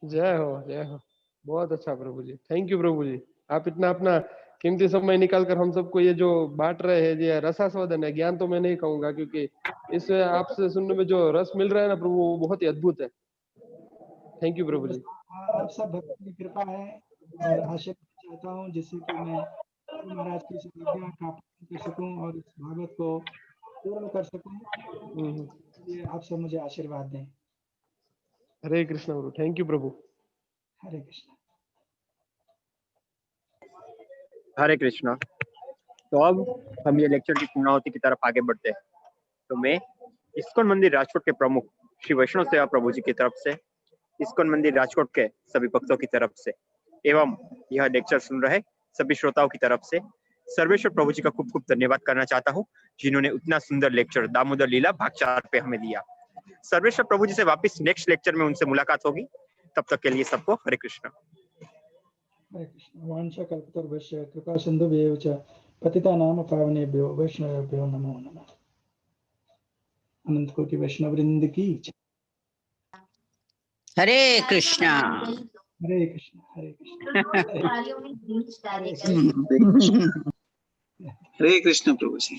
जय हो, जय हो। बहुत अच्छा प्रभु जी, थैंक यू प्रभु जी। आप इतना अपना कीमती समय निकाल कर हम सबको ये जो बांट रहे हैं, ये रसास्वादन है, ज्ञान तो मैं नहीं कहूंगा, क्योंकि इस आपसे सुनने में जो रस मिल रहा है ना प्रभु, वो बहुत ही अद्भुत है। थैंक यू प्रभु जी।
आप सब भक्तों की कृपा है और आशीर्वाद चाहता हूँ, जिससे कि मैं गुरु महाराज की इस आज्ञा का पालन कर सकूं और इस भागवत को पूर्ण कर सकूं। ये आप सब मुझे आशीर्वाद दें।
हरे कृष्ण प्रभु, थैंक यू प्रभु।
हरे कृष्ण।
हरे कृष्णा। तो अब हम ये लेक्चर की पूर्णाहुति की तरफ आगे बढ़ते हैं। तो मैं इस्कॉन मंदिर राजकोट के प्रमुख श्री वैष्णव सेवा प्रभु जी की तरफ से, इस्कॉन मंदिर राजकोट के सभी भक्तों की तरफ से एवं यह लेक्चर सुन रहे सभी श्रोताओं की तरफ से सर्वेश्वर प्रभु जी का खूब खूब धन्यवाद करना चाहता हूँ, जिन्होंने उतना सुंदर लेक्चर दामोदर लीला भाग 4 पे हमें दिया। सर्वेश्वर प्रभु जी से वापस नेक्स्ट लेक्चर में उनसे मुलाकात होगी। तब तक के लिए सबको हरे कृष्णा।
हरे कृष्ण। वाञ्छा कल्पतरुभ्यश्च कृपा सिन्धुभ्येव च पतितानां पावनेभ्यो वैष्णवेभ्यो नमो नमः। अनंत कोटि वैष्णव वृंद की जय।
हरे कृष्णा।
हरे कृष्ण हरे कृष्ण
हरे कृष्ण प्रभु जी।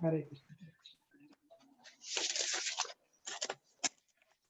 हरे कृष्ण।